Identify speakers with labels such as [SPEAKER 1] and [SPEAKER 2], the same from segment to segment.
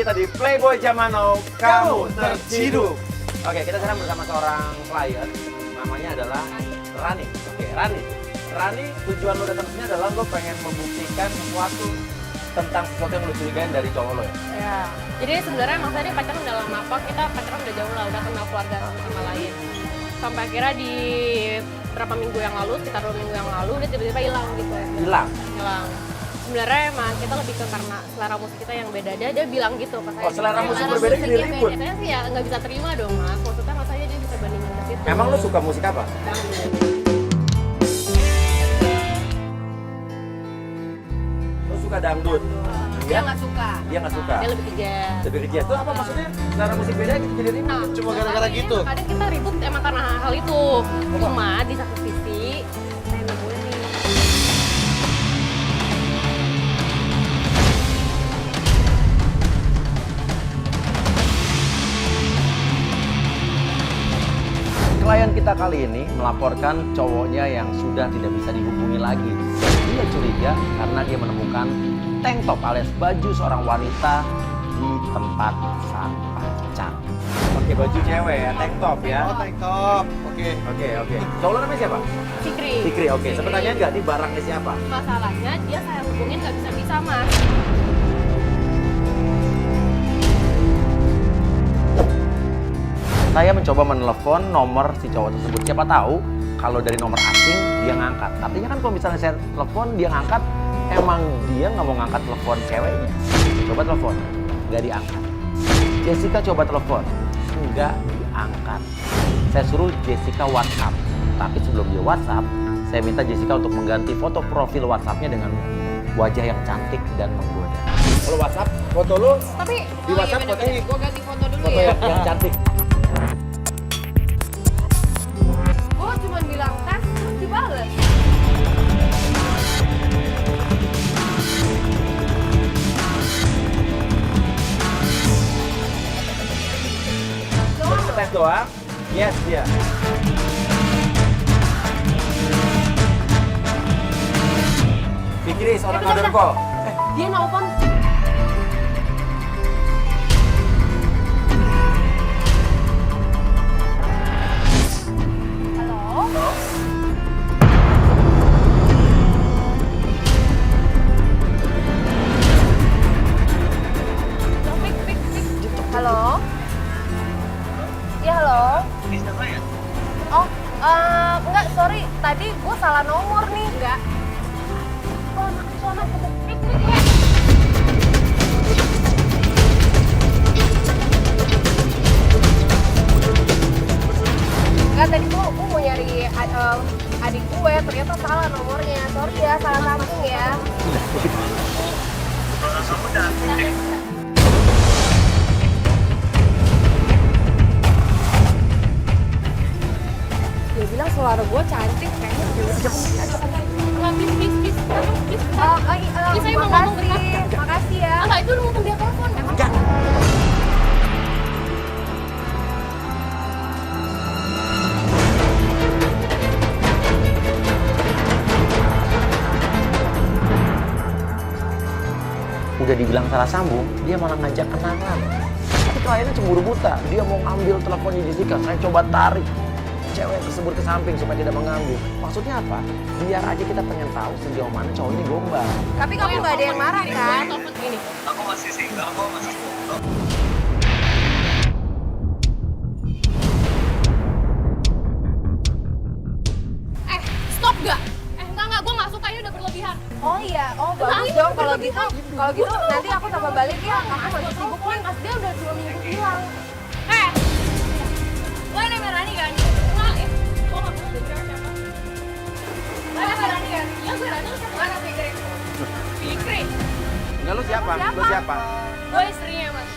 [SPEAKER 1] kita di Playboy Zaman Now, kamu terciduk. Oke, kita sekarang bersama seorang klien, namanya adalah Rani. Oke, Rani, tujuan lo datang sini adalah lo pengen membuktikan sesuatu tentang sesuatu yang lo curigain dari cowok lo ya?
[SPEAKER 2] Ya, jadi sebenarnya emang tadi pacaran udah lama apa, kita pacaran udah jauh lah, udah kenal keluarga satu sama lain. Sampai akhirnya di berapa minggu yang lalu, sekitar 2 minggu yang lalu, dia tiba-tiba hilang gitu.
[SPEAKER 1] Hilang?
[SPEAKER 2] Hilang. Sebenarnya emang kita lebih ke karena selera musik kita yang beda. Dia bilang gitu ke saya.
[SPEAKER 1] Oh, selera musik berbeda jadi ribut?
[SPEAKER 2] Saya sih ya nggak bisa terima dong mas, maksudnya rasanya dia bisa bandingin ke situ.
[SPEAKER 1] Emang lo suka musik apa? Lo suka dangdut?
[SPEAKER 2] Dia nggak suka.
[SPEAKER 1] Dia nggak suka?
[SPEAKER 2] Dia lebih ke jazz.
[SPEAKER 1] Lebih ke jazz. Itu apa maksudnya? Selera musik beda gitu jadi ribut?
[SPEAKER 2] Nah,
[SPEAKER 3] Cuma gara-gara gitu?
[SPEAKER 2] Kadang kita ribut emang karena hal itu. Cuma di satu sisi, saya nemuin nih.
[SPEAKER 1] Klien kita kali ini melaporkan cowoknya yang sudah tidak bisa dihubungi lagi. Dia curiga karena dia menemukan tank top alias baju seorang wanita di tempat sampah cat. Oke, baju cewek ya, tank top ya.
[SPEAKER 3] Oh, tank top. Oke.
[SPEAKER 1] Oke. Cowok lo namanya siapa?
[SPEAKER 2] Fikri.
[SPEAKER 1] Fikri, oke. Sebenarnya nggak, ini barangnya siapa?
[SPEAKER 2] Masalahnya dia saya hubungin nggak bisa mas.
[SPEAKER 1] Saya mencoba menelepon nomor si cowok tersebut. Siapa tahu kalau dari nomor asing dia ngangkat. Artinya kan kalau misalnya saya telepon dia ngangkat, emang dia nggak mau ngangkat telepon ceweknya. Coba telepon, nggak diangkat. Jessica coba telepon, nggak diangkat. Saya suruh Jessica WhatsApp. Tapi sebelum dia WhatsApp, saya minta Jessica untuk mengganti foto profil WhatsApp-nya dengan wajah yang cantik dan menggoda. Kalau WhatsApp, foto lo
[SPEAKER 2] Tapi
[SPEAKER 1] di WhatsApp fotonya
[SPEAKER 2] gue ganti foto dulu
[SPEAKER 1] foto
[SPEAKER 2] ya.
[SPEAKER 1] yang cantik.
[SPEAKER 2] Gue cuma bilang tes terus dibales.
[SPEAKER 1] Baru tes doang? Yes, dia. Fikri, seorang
[SPEAKER 2] bentar,
[SPEAKER 1] kader
[SPEAKER 2] bentar.
[SPEAKER 1] kok.
[SPEAKER 2] Dia nelfon. Halo? Fik. Halo? Iya, halo? Oh, enggak, sorry. Tadi gue salah nomor nih. Enggak. Sono, Fik. Enggak, tadi gue mau nyari adik gue, ternyata salah nomornya. Sorry ya, salah sambung ya. Dia bilang suara gue cantik kayaknya. Enggak, please. Please, saya mau ngomong bentar. Makasih ya. Enggak, itu udah ngomong dia telepon.
[SPEAKER 1] Enggak. Udah dibilang salah sambung, dia malah ngajak kenalan. Tapi kliennya cemburu buta, dia mau ngambil teleponnya Jessica. Saya coba tarik cewek tersebut ke samping supaya tidak mengambil. Maksudnya apa? Biar aja kita pengen tahu sejauh mana cowok ini gombal.
[SPEAKER 2] Tapi kamu nggak ada yang marah kan?
[SPEAKER 3] Aku masih single, aku masih single.
[SPEAKER 2] Stop gak? Enggak, gue gak suka, ini udah berlebihan.
[SPEAKER 4] Oh iya, oh
[SPEAKER 2] Nah,
[SPEAKER 4] bagus
[SPEAKER 2] ini
[SPEAKER 4] dong kalau
[SPEAKER 2] berlebihan.
[SPEAKER 4] gitu. Kalau gitu nanti aku tambah balik ya. Aku masih sibuk nih.
[SPEAKER 2] Pas dia udah 2 minggu hilang. Lo yang namanya Rani kan? Enggak, gue gak pernah dengar siapa. Lo yang namanya Rani kan? Iya, gue Rani, siapa? Mana Fikri? Fikri?
[SPEAKER 1] Enggak, lu siapa? Lu siapa?
[SPEAKER 2] Gue istrinya, mas.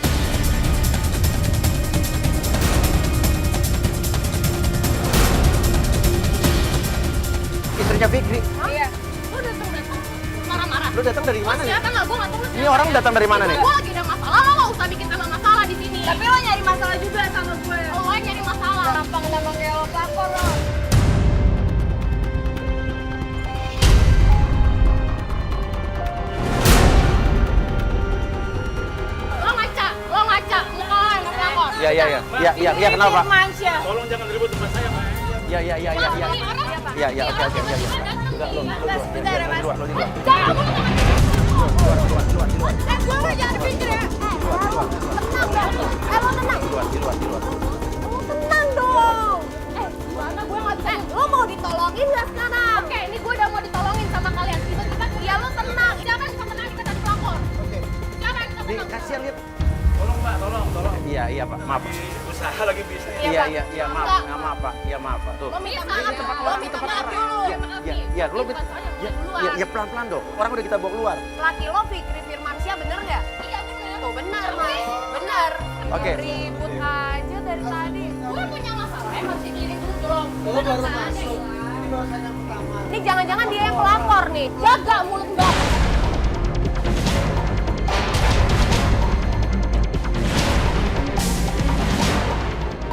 [SPEAKER 1] Istrinya Fikri.
[SPEAKER 2] Iya. Lo datang marah-marah.
[SPEAKER 1] Lu datang dari mana nih?
[SPEAKER 2] Siapa nggak? Gue nggak tahu.
[SPEAKER 1] Ini orang datang dari mana nih?
[SPEAKER 2] Gue lagi ada masalah, lo nggak usah bikin tambah masalah di sini.
[SPEAKER 4] Tapi lo nyari masalah juga sama gue.
[SPEAKER 2] Lo nyari masalah.
[SPEAKER 4] Gampang kayak lo pelakor lo.
[SPEAKER 2] Lo ngaca.
[SPEAKER 1] Iya, kenapa?
[SPEAKER 2] Firmansyah.
[SPEAKER 5] Tolong jangan ribut tempat saya, Pak.
[SPEAKER 1] Iya. Iya, oke. Enggak, lo di luar.
[SPEAKER 4] Gue mah jangan pikir ya. Tenang dong. Lo tenang.
[SPEAKER 1] Di luar.
[SPEAKER 4] Lo tenang dong. Gimana gue nggak bisa. Lo mau ditolongin nggak sekarang? Oke, ini gue udah mau ditolongin sama kalian. Tiba-tiba ya lo tenang. Siapa yang bisa tenang kita dari pelakor? Siapa yang bisa
[SPEAKER 1] Di
[SPEAKER 4] tenang?
[SPEAKER 1] kasihan lihat.
[SPEAKER 5] Tolong, Pak, tolong.
[SPEAKER 1] Iya, Pak. Maaf.
[SPEAKER 5] Usaha lagi bisnis.
[SPEAKER 1] Iya, maaf, Pak. Iya, maaf, Pak. Tuh.
[SPEAKER 4] Lo minta maaf dulu.
[SPEAKER 1] Iya, lo ya pelan-pelan dong. Orang udah kita bawa keluar.
[SPEAKER 4] Laki lo Fikri Firmansyah bener nggak? Iya bener. Tuh bener Mas, bener.
[SPEAKER 1] Oke.
[SPEAKER 4] Ribut aja dari tadi. Gue punya masalah, emang sih kirim dulu dong.
[SPEAKER 3] Lo baru masuk. Ini bahasanya pertama.
[SPEAKER 4] Ini jangan-jangan dia yang pelakor nih. Jaga mulut mbak.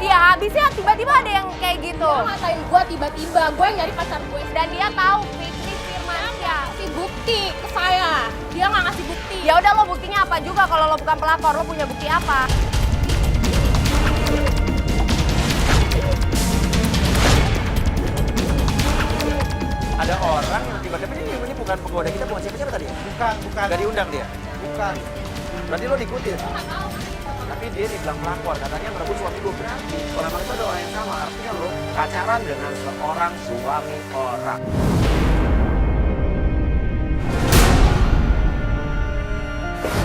[SPEAKER 4] Iya, habisnya tiba-tiba ada yang kayak gitu.
[SPEAKER 2] Dia ngatain gue tiba-tiba, gue yang nyari pacar gue.
[SPEAKER 4] Dan dia tahu Fikri Firmansyah.
[SPEAKER 2] Kasih bukti ke saya. Dia nggak ngasih bukti.
[SPEAKER 4] Ya udah lo buktinya apa juga kalau lo bukan pelakor, lo punya bukti apa?
[SPEAKER 1] Ada orang yang tiba-tiba ini bukan penggoda kita, bukan siapa tadi ya?
[SPEAKER 3] Bukan.
[SPEAKER 1] Gak diundang dia.
[SPEAKER 3] Bukan.
[SPEAKER 1] Berarti lo diikutin. Tapi dia dibilang pelakor, katanya merebut suami gue berarti. Kalau memang itu ada orang yang sama, artinya lo pacaran dengan seorang suami orang.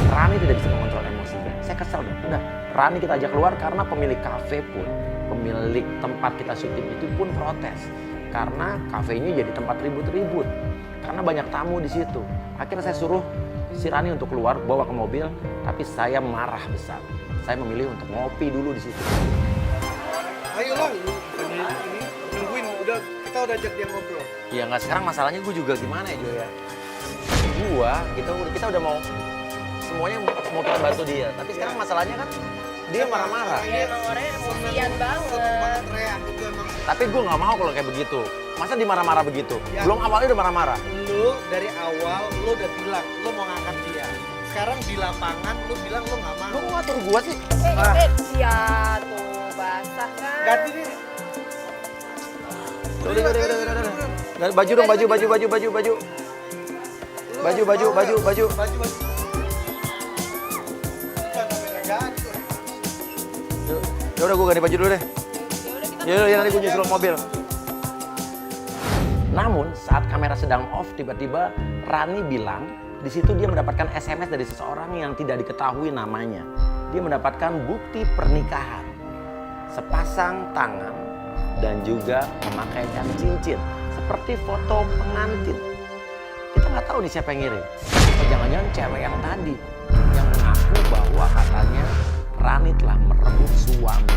[SPEAKER 1] Rani tidak bisa mengontrol emosinya. Saya kesel dong. Udah, Rani kita ajak keluar karena pemilik kafe pun, pemilik tempat kita syuting itu pun protes. Karena kafenya jadi tempat ribut-ribut. Karena banyak tamu di situ. Akhirnya saya suruh si Rani untuk keluar, bawa ke mobil, tapi saya marah besar. Saya memilih untuk ngopi dulu di situ.
[SPEAKER 3] Ayo lah, ini nungguin. Kita udah ajak dia ngobrol.
[SPEAKER 1] Ya nggak, sekarang masalahnya gue juga gimana ya Jo ya. Kita udah mau semuanya mau kita bantu dia. Tapi sekarang masalahnya kan dia marah-marah.
[SPEAKER 4] Emang orangnya emosian
[SPEAKER 3] Seneng
[SPEAKER 4] banget.
[SPEAKER 3] banget teriak itu emang.
[SPEAKER 1] Tapi gue nggak mau kalau kayak begitu. Masa dimarah-marah begitu?
[SPEAKER 3] Ya.
[SPEAKER 1] Belum awalnya udah marah-marah.
[SPEAKER 3] Lu dari awal lu udah bilang lu mau ngangkat dia. Sekarang di lapangan lu bilang lu nggak mau.
[SPEAKER 1] Lu mau ngatur gue sih?
[SPEAKER 4] Ya tuh basah kan.
[SPEAKER 3] Ganti nih.
[SPEAKER 1] Udah. Baju dong, baju. Baju.
[SPEAKER 3] Jangan sampai ganti.
[SPEAKER 1] Ya udah gue ganti baju dulu deh. Ya nanti gue nyusul mobil. Namun saat kamera sedang off, tiba-tiba Rani bilang di situ dia mendapatkan SMS dari seseorang yang tidak diketahui namanya. Dia mendapatkan bukti pernikahan, sepasang tangan dan juga memakaikan cincin seperti foto pengantin. Kita nggak tahu nih siapa yang ngirim. Atau jangan-jangan cewek yang tadi yang mengaku bahwa katanya Rani telah merebut suami.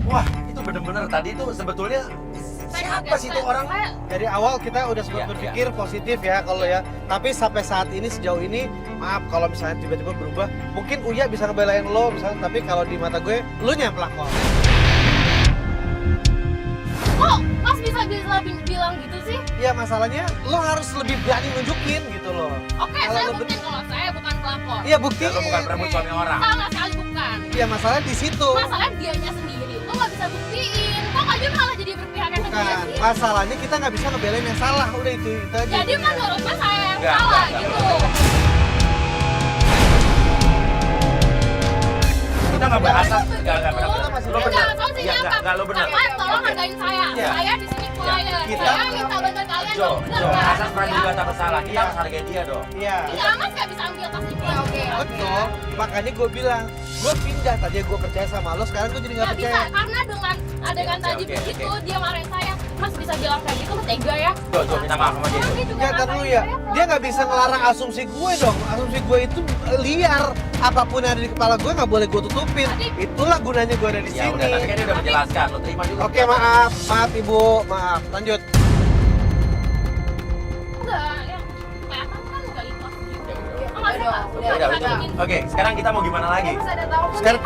[SPEAKER 1] Wah, itu bener-bener tadi itu sebetulnya siapa sih itu orang?
[SPEAKER 3] Dari awal kita udah sempat
[SPEAKER 1] Iya,
[SPEAKER 3] berpikir positif ya kalau ya. Tapi sampai saat ini sejauh ini maaf kalau misalnya tiba-tiba berubah. Mungkin Uya bisa ngebelain lo misalnya, tapi kalau di mata gue lu yang pelakor.
[SPEAKER 2] Kok Mas bisa bilang gitu sih?
[SPEAKER 3] Ya masalahnya lo harus lebih berani nunjukin gitu loh.
[SPEAKER 2] Oke,
[SPEAKER 3] Kalau
[SPEAKER 2] saya
[SPEAKER 3] lo
[SPEAKER 2] buktiin kalau saya bukan pelakor.
[SPEAKER 3] Iya bukti.
[SPEAKER 1] Lo bukan merebut suami orang.
[SPEAKER 2] Sama sekali bukan.
[SPEAKER 3] Iya masalah di situ.
[SPEAKER 2] Masalah dianya sendiri, lo nggak bisa buktiin. Kok aja malah jadi berpihak ke dia
[SPEAKER 3] Bukan.
[SPEAKER 2] sih?
[SPEAKER 3] Masalahnya kita nggak bisa ngebelain yang salah. Udah itu aja.
[SPEAKER 2] Jadi menurutnya saya yang
[SPEAKER 1] Enggak,
[SPEAKER 2] salah
[SPEAKER 1] enggak,
[SPEAKER 2] gitu.
[SPEAKER 1] Kita nggak bahas. Enggak. Lo benar.
[SPEAKER 2] Jangan tahu sih
[SPEAKER 1] Ya,
[SPEAKER 2] apa.
[SPEAKER 1] enggak, lo benar.
[SPEAKER 2] Kalian tolong hargain saya.
[SPEAKER 1] Iya.
[SPEAKER 2] Saya di sini klien.
[SPEAKER 3] Kita-
[SPEAKER 2] Saya minta bantuan kalian
[SPEAKER 1] Jo,
[SPEAKER 2] dong. Bener nggak?
[SPEAKER 1] asas praduga tak bersalah. Kita
[SPEAKER 3] Iya.
[SPEAKER 1] harus hargai dia dong.
[SPEAKER 3] Iya.
[SPEAKER 2] Iya, Mas nggak bisa ambil tas ini. Oke.
[SPEAKER 3] Betul. Makanya gue bilang, gue pindah tadi gue percaya sama lo, sekarang gue jadi nggak
[SPEAKER 2] Nggak bisa,
[SPEAKER 3] percaya.
[SPEAKER 2] karena dengan adegan tadi
[SPEAKER 1] oke,
[SPEAKER 2] begitu,
[SPEAKER 1] oke.
[SPEAKER 2] dia marahin saya. Mas bisa bilang kayak gitu, tega ya.
[SPEAKER 1] Jo, minta maaf sama dia. Jo.
[SPEAKER 2] Dia juga
[SPEAKER 3] Ya kan dulu ya,
[SPEAKER 2] ngatain
[SPEAKER 3] dia nggak bisa ngelarang asumsi gue dong. Asumsi gue itu liar. Apapun yang ada di kepala gue nggak boleh gue tutupin. Itulah gunanya gue ada di
[SPEAKER 1] Ya
[SPEAKER 3] sini.
[SPEAKER 1] udah, tapi kan dia udah menjelaskan. Lo terima juga.
[SPEAKER 3] Oke maaf ibu, maaf. Lanjut.
[SPEAKER 2] Enggak, yang kelihatan kan nggak ikhlas gitu. Oh,
[SPEAKER 4] Udah,
[SPEAKER 2] nggak
[SPEAKER 4] udah.
[SPEAKER 2] bisa.
[SPEAKER 1] Oke, sekarang kita mau gimana lagi?
[SPEAKER 4] Mas ada tahu
[SPEAKER 3] Sekarang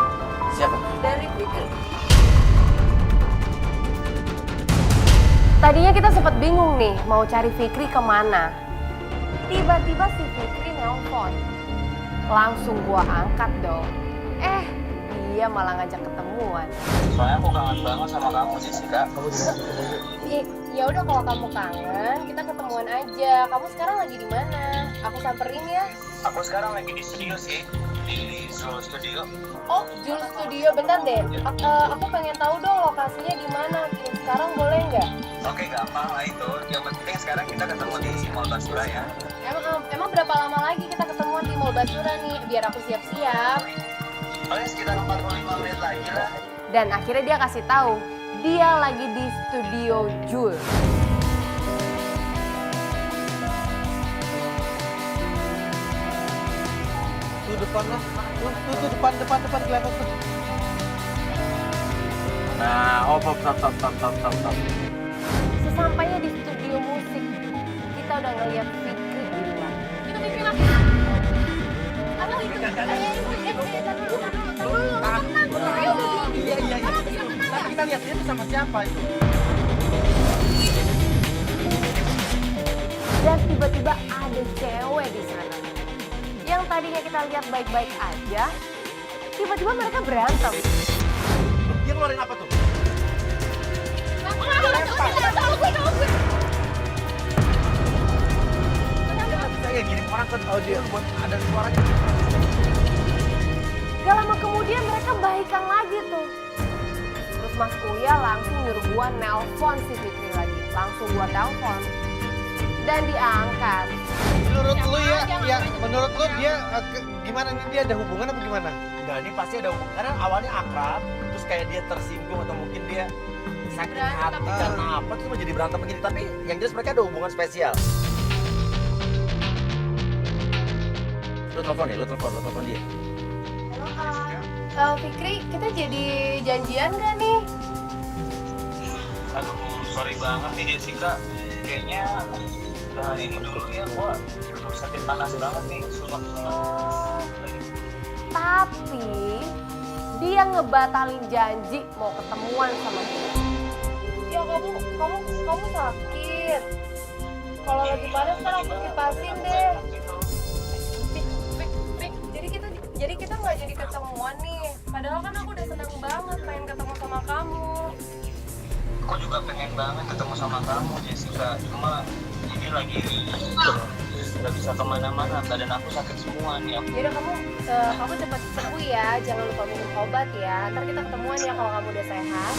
[SPEAKER 1] Siapa?
[SPEAKER 4] dari Fikri. Tadinya kita sempat bingung nih mau cari Fikri kemana. Tiba-tiba si Fikri nelpon. Langsung gua angkat dong. Dia dia malah ngajak ketemuan.
[SPEAKER 6] Soalnya aku kangen banget sama kamu, Jessica.
[SPEAKER 4] Ya udah kalau kamu kangen, kita ketemuan aja. Kamu sekarang lagi di mana? Aku samperin ya.
[SPEAKER 6] Aku sekarang lagi di studio sih, di Zul Studio.
[SPEAKER 4] Oh, Jul Studio, bentar deh. Aku pengen tahu dong lokasinya di mana. Sekarang boleh nggak?
[SPEAKER 6] Oke, gampang lah itu. Yang penting sekarang kita ketemu di Mall Basura ya.
[SPEAKER 4] Emang berapa lama lagi kita ketemuan di Mall Basura nih? Biar aku siap-siap.
[SPEAKER 6] Paling sekitar 45 menit lagi lah.
[SPEAKER 4] Dan akhirnya dia kasih tahu, dia lagi di studio Jul.
[SPEAKER 3] Tuh depan lah. Tuh depan kelihatan tuh.
[SPEAKER 1] Nah, stop.
[SPEAKER 4] Sesampainya di studio musik, kita udah ngeliat Fikri di luar.
[SPEAKER 2] Kita bikin lah. Apa itu?
[SPEAKER 3] Iya. Tapi kita lihat dia tuh sama siapa itu.
[SPEAKER 4] Dan tiba-tiba ada cewek di sana. Yang tadinya kita lihat baik-baik aja, tiba-tiba mereka berantem.
[SPEAKER 3] Dia ngeluarin apa tuh? Saya ngirim orang ke audio buat ada suaranya.
[SPEAKER 4] Gak lama kemudian mereka baikan lagi tuh. Terus Mas Uya langsung nyuruh gua nelpon si Fikri lagi. Langsung gua telepon. Dan diangkat.
[SPEAKER 3] Menurut lu menurut lu dia gimana nih, dia ada hubungan apa gimana?
[SPEAKER 1] Enggak, ini pasti ada hubungan. Karena awalnya akrab, terus kayak dia tersinggung atau mungkin dia sakit hati karena apa, terus menjadi berantem begini. Tapi yang jelas mereka ada hubungan spesial. Lu telepon dia.
[SPEAKER 4] Halo Fikri, kita jadi janjian gak nih?
[SPEAKER 6] Aduh, sorry banget nih Jessica. Kayaknya udah hari ini dulu ya, gua sakit panas banget nih, sumpah.
[SPEAKER 4] Tapi dia ngebatalin janji mau ketemuan sama kita. Ya kamu sakit. Kalau lagi panas kan aku kipasin deh. Jadi kita nggak jadi ketemuan nih. Padahal kan aku udah seneng banget pengen ketemu sama kamu.
[SPEAKER 6] Aku juga pengen banget ketemu sama kamu, Jessica. Cuma ini lagi nggak bisa kemana-mana. Badan aku sakit semua nih.
[SPEAKER 4] Yaudah kamu cepat sembuh ya. Jangan lupa minum obat ya. Ntar kita ketemuan ya kalau kamu udah sehat.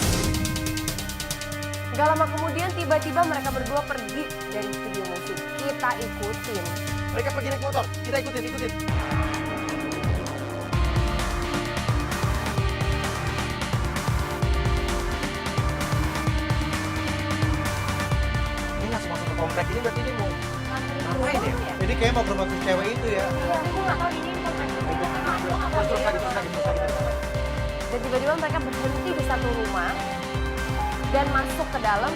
[SPEAKER 4] Gak lama kemudian tiba-tiba mereka berdua pergi dari studio musik. Kita ikutin.
[SPEAKER 1] Mereka pergi naik motor, kita ikutin. Ini langsung masuk ke komplek ini, berarti ini mau ngapain ya?
[SPEAKER 3] Jadi kayak mau ke rumah cewek itu ya.
[SPEAKER 4] Iya, aku nggak tahu ini
[SPEAKER 1] Terus lagi.
[SPEAKER 4] Dan tiba-tiba mereka berhenti di satu rumah dan masuk ke dalam,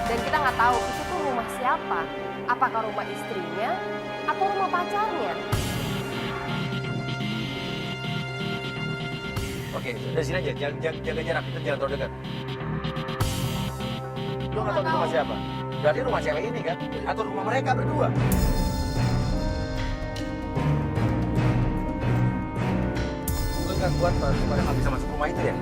[SPEAKER 4] dan kita nggak tahu itu tuh rumah siapa. Apakah rumah istrinya atau rumah pacarnya?
[SPEAKER 1] Oke, dari sini aja, jaga jarak, kita jangan terlalu dekat. Lu nggak tahu rumah siapa? Berarti rumah cewek ini kan? Atau rumah mereka berdua?
[SPEAKER 3] Lu nggak kuat banget.
[SPEAKER 1] Pada nggak bisa masuk rumah itu ya?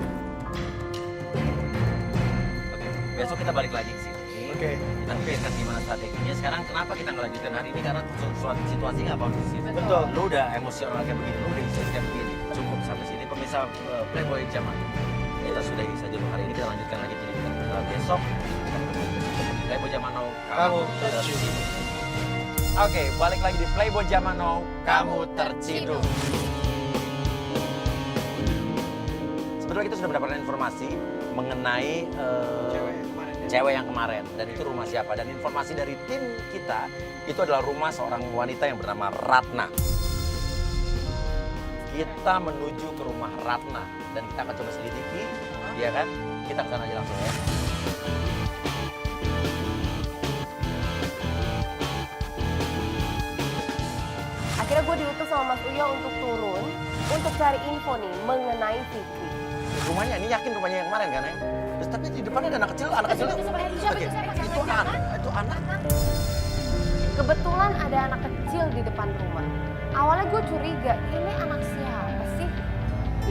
[SPEAKER 1] Oke, besok kita balik lagi ke sini.
[SPEAKER 3] Oke.
[SPEAKER 1] Kita pikirkan gimana strateginya. Sekarang kenapa kita ngelanjutkan hari ini? Karena suatu situasi nggak kondusif.
[SPEAKER 3] Betul.
[SPEAKER 1] Lu udah emosional kayak begini, lu udah bisa kayak begini. Cukup sampai sini. Pemirsa Playboy Zaman. Kita sudahi saja untuk hari ini. Kita lanjutkan lagi jadi besok. Playboy Zaman Now,
[SPEAKER 3] Kamu
[SPEAKER 1] terciduk. Oke, balik lagi di Playboy Zaman Now, kamu terciduk. Sebetulnya kita sudah mendapatkan informasi mengenai cewek yang kemarin, dan itu rumah siapa, dan informasi dari tim kita itu adalah rumah seorang wanita yang bernama Ratna. Kita menuju ke rumah Ratna dan kita akan coba selidiki, ya kan? Kita kesana aja langsung ya.
[SPEAKER 4] Akhirnya gue diutus sama Mas Uya untuk turun untuk cari info nih mengenai Fikri.
[SPEAKER 1] Rumahnya ini yakin rumahnya yang kemarin kan ya? Terus tapi di depannya ada anak kecil Oke, itu anak.
[SPEAKER 4] Kebetulan ada anak kecil di depan rumah. Awalnya gue curiga, ini anak siapa sih?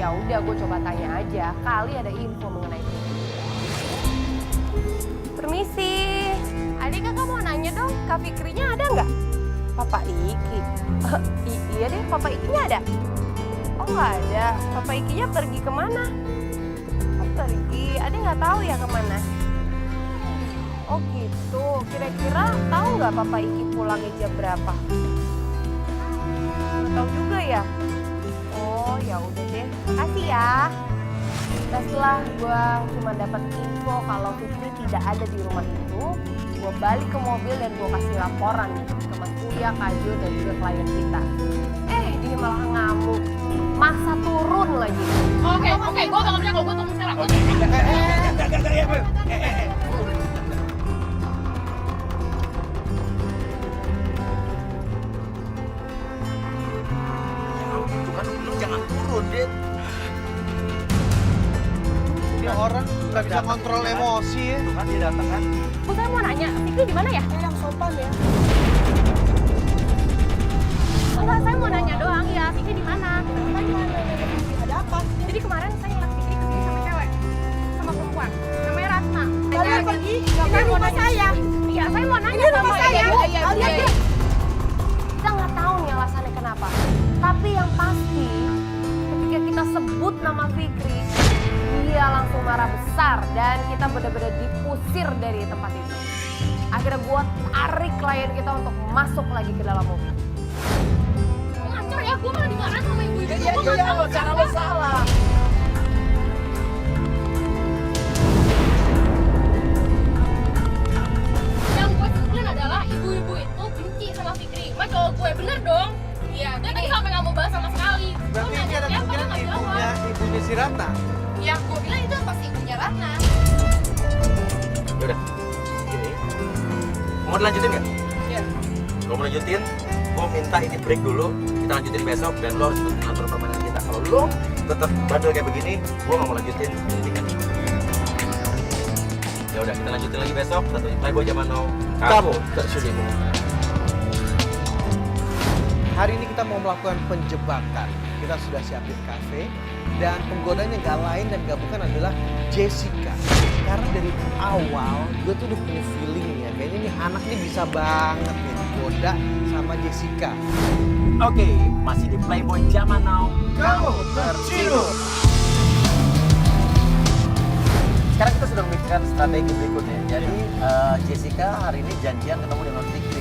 [SPEAKER 4] Ya udah, gue coba tanya aja. Kali ada info mengenai itu. Permisi. Adik kakak mau nanya dong, Kak Fikrinya ada nggak? Papa Iki? Iya deh, Papa Ikinya ada. Oh nggak ada. Papa Ikinya pergi kemana? Oh pergi. Adik nggak tahu ya kemana? Oh gitu. Kira-kira tahu nggak Papa Iki pulangnya jam berapa? Nggak tahu juga ya. Oh ya udah deh. Makasih ya. Nah setelah gue cuma dapat info kalau Fikri tidak ada di rumah itu, gue balik ke mobil dan gue kasih laporan ke Mas Uya, Kak Jo, dan juga klien kita. Dia malah ngamuk, maksa turun lagi.
[SPEAKER 2] Oke, gue bakal bilang kalau gue tunggu sekarang.
[SPEAKER 1] Itu kan lu jangan turun, Dit.
[SPEAKER 3] Ini orang nggak bisa kontrol emosi ya.
[SPEAKER 1] Itu kan dia datang kan.
[SPEAKER 2] Bu, saya mau nanya, Fikri di mana ya?
[SPEAKER 4] Yang sopan ya.
[SPEAKER 2] Enggak, saya mau nanya doang. Ya, Fikri di mana?
[SPEAKER 4] Ada apa?
[SPEAKER 2] Jadi kemarin saya ngeliat Fikri pergi sama cewek, sama perempuan, namanya Ratna.
[SPEAKER 4] Kalian pergi? Ini rumah saya.
[SPEAKER 2] Iya, saya mau nanya
[SPEAKER 4] Ini rumah
[SPEAKER 2] sama
[SPEAKER 4] saya.
[SPEAKER 2] Iya.
[SPEAKER 4] Kalian Kita nggak tahu nih alasannya kenapa. Tapi yang pasti, ketika kita sebut nama Fikri, dia langsung marah besar dan kita benar-benar diusir dari tempat itu. Akhirnya gue tarik klien kita untuk masuk lagi ke dalam mobil.
[SPEAKER 2] Ngancur ya, gue malah dimarahin sama ibu-ibu.
[SPEAKER 1] Iya, lo cara lo salah.
[SPEAKER 2] Yang gue sebutin adalah ibu-ibu itu benci sama Fikri. Mas cowok gue bener dong. Iya, dia tadi sampai nggak mau bahas sama sekali.
[SPEAKER 3] Berarti ini ada kemungkinan ibunya si Ratna.
[SPEAKER 2] Ya, gue bilang itu pasti ibunya Ratna.
[SPEAKER 1] Yaudah, gini. Mau dilanjutin nggak?
[SPEAKER 2] Iya.
[SPEAKER 1] Kalau mau lanjutin, gue minta ini break dulu. Kita lanjutin besok dan lo harus ikutin aturan permainan kita. Kalau lo tetap bandel kayak begini, gue nggak mau lanjutin pendidikan. Ya udah, kita lanjutin lagi besok. Satu Playboy Zaman Now. Kamu tersibuk.
[SPEAKER 3] Hari ini kita mau melakukan penjebakan. Kita sudah siapin kafe dan penggodanya nggak lain dan nggak bukan adalah Jessica. Karena dari awal gue tuh udah punya feeling ya, kayaknya nih anak nih bisa banget nih digoda sama Jessica.
[SPEAKER 1] Oke, masih di Playboy Zaman Now.
[SPEAKER 3] Kamu terciduk.
[SPEAKER 1] Sekarang kita sudah memikirkan strategi berikutnya. Jadi Jessica hari ini janjian ketemu dengan Fikri.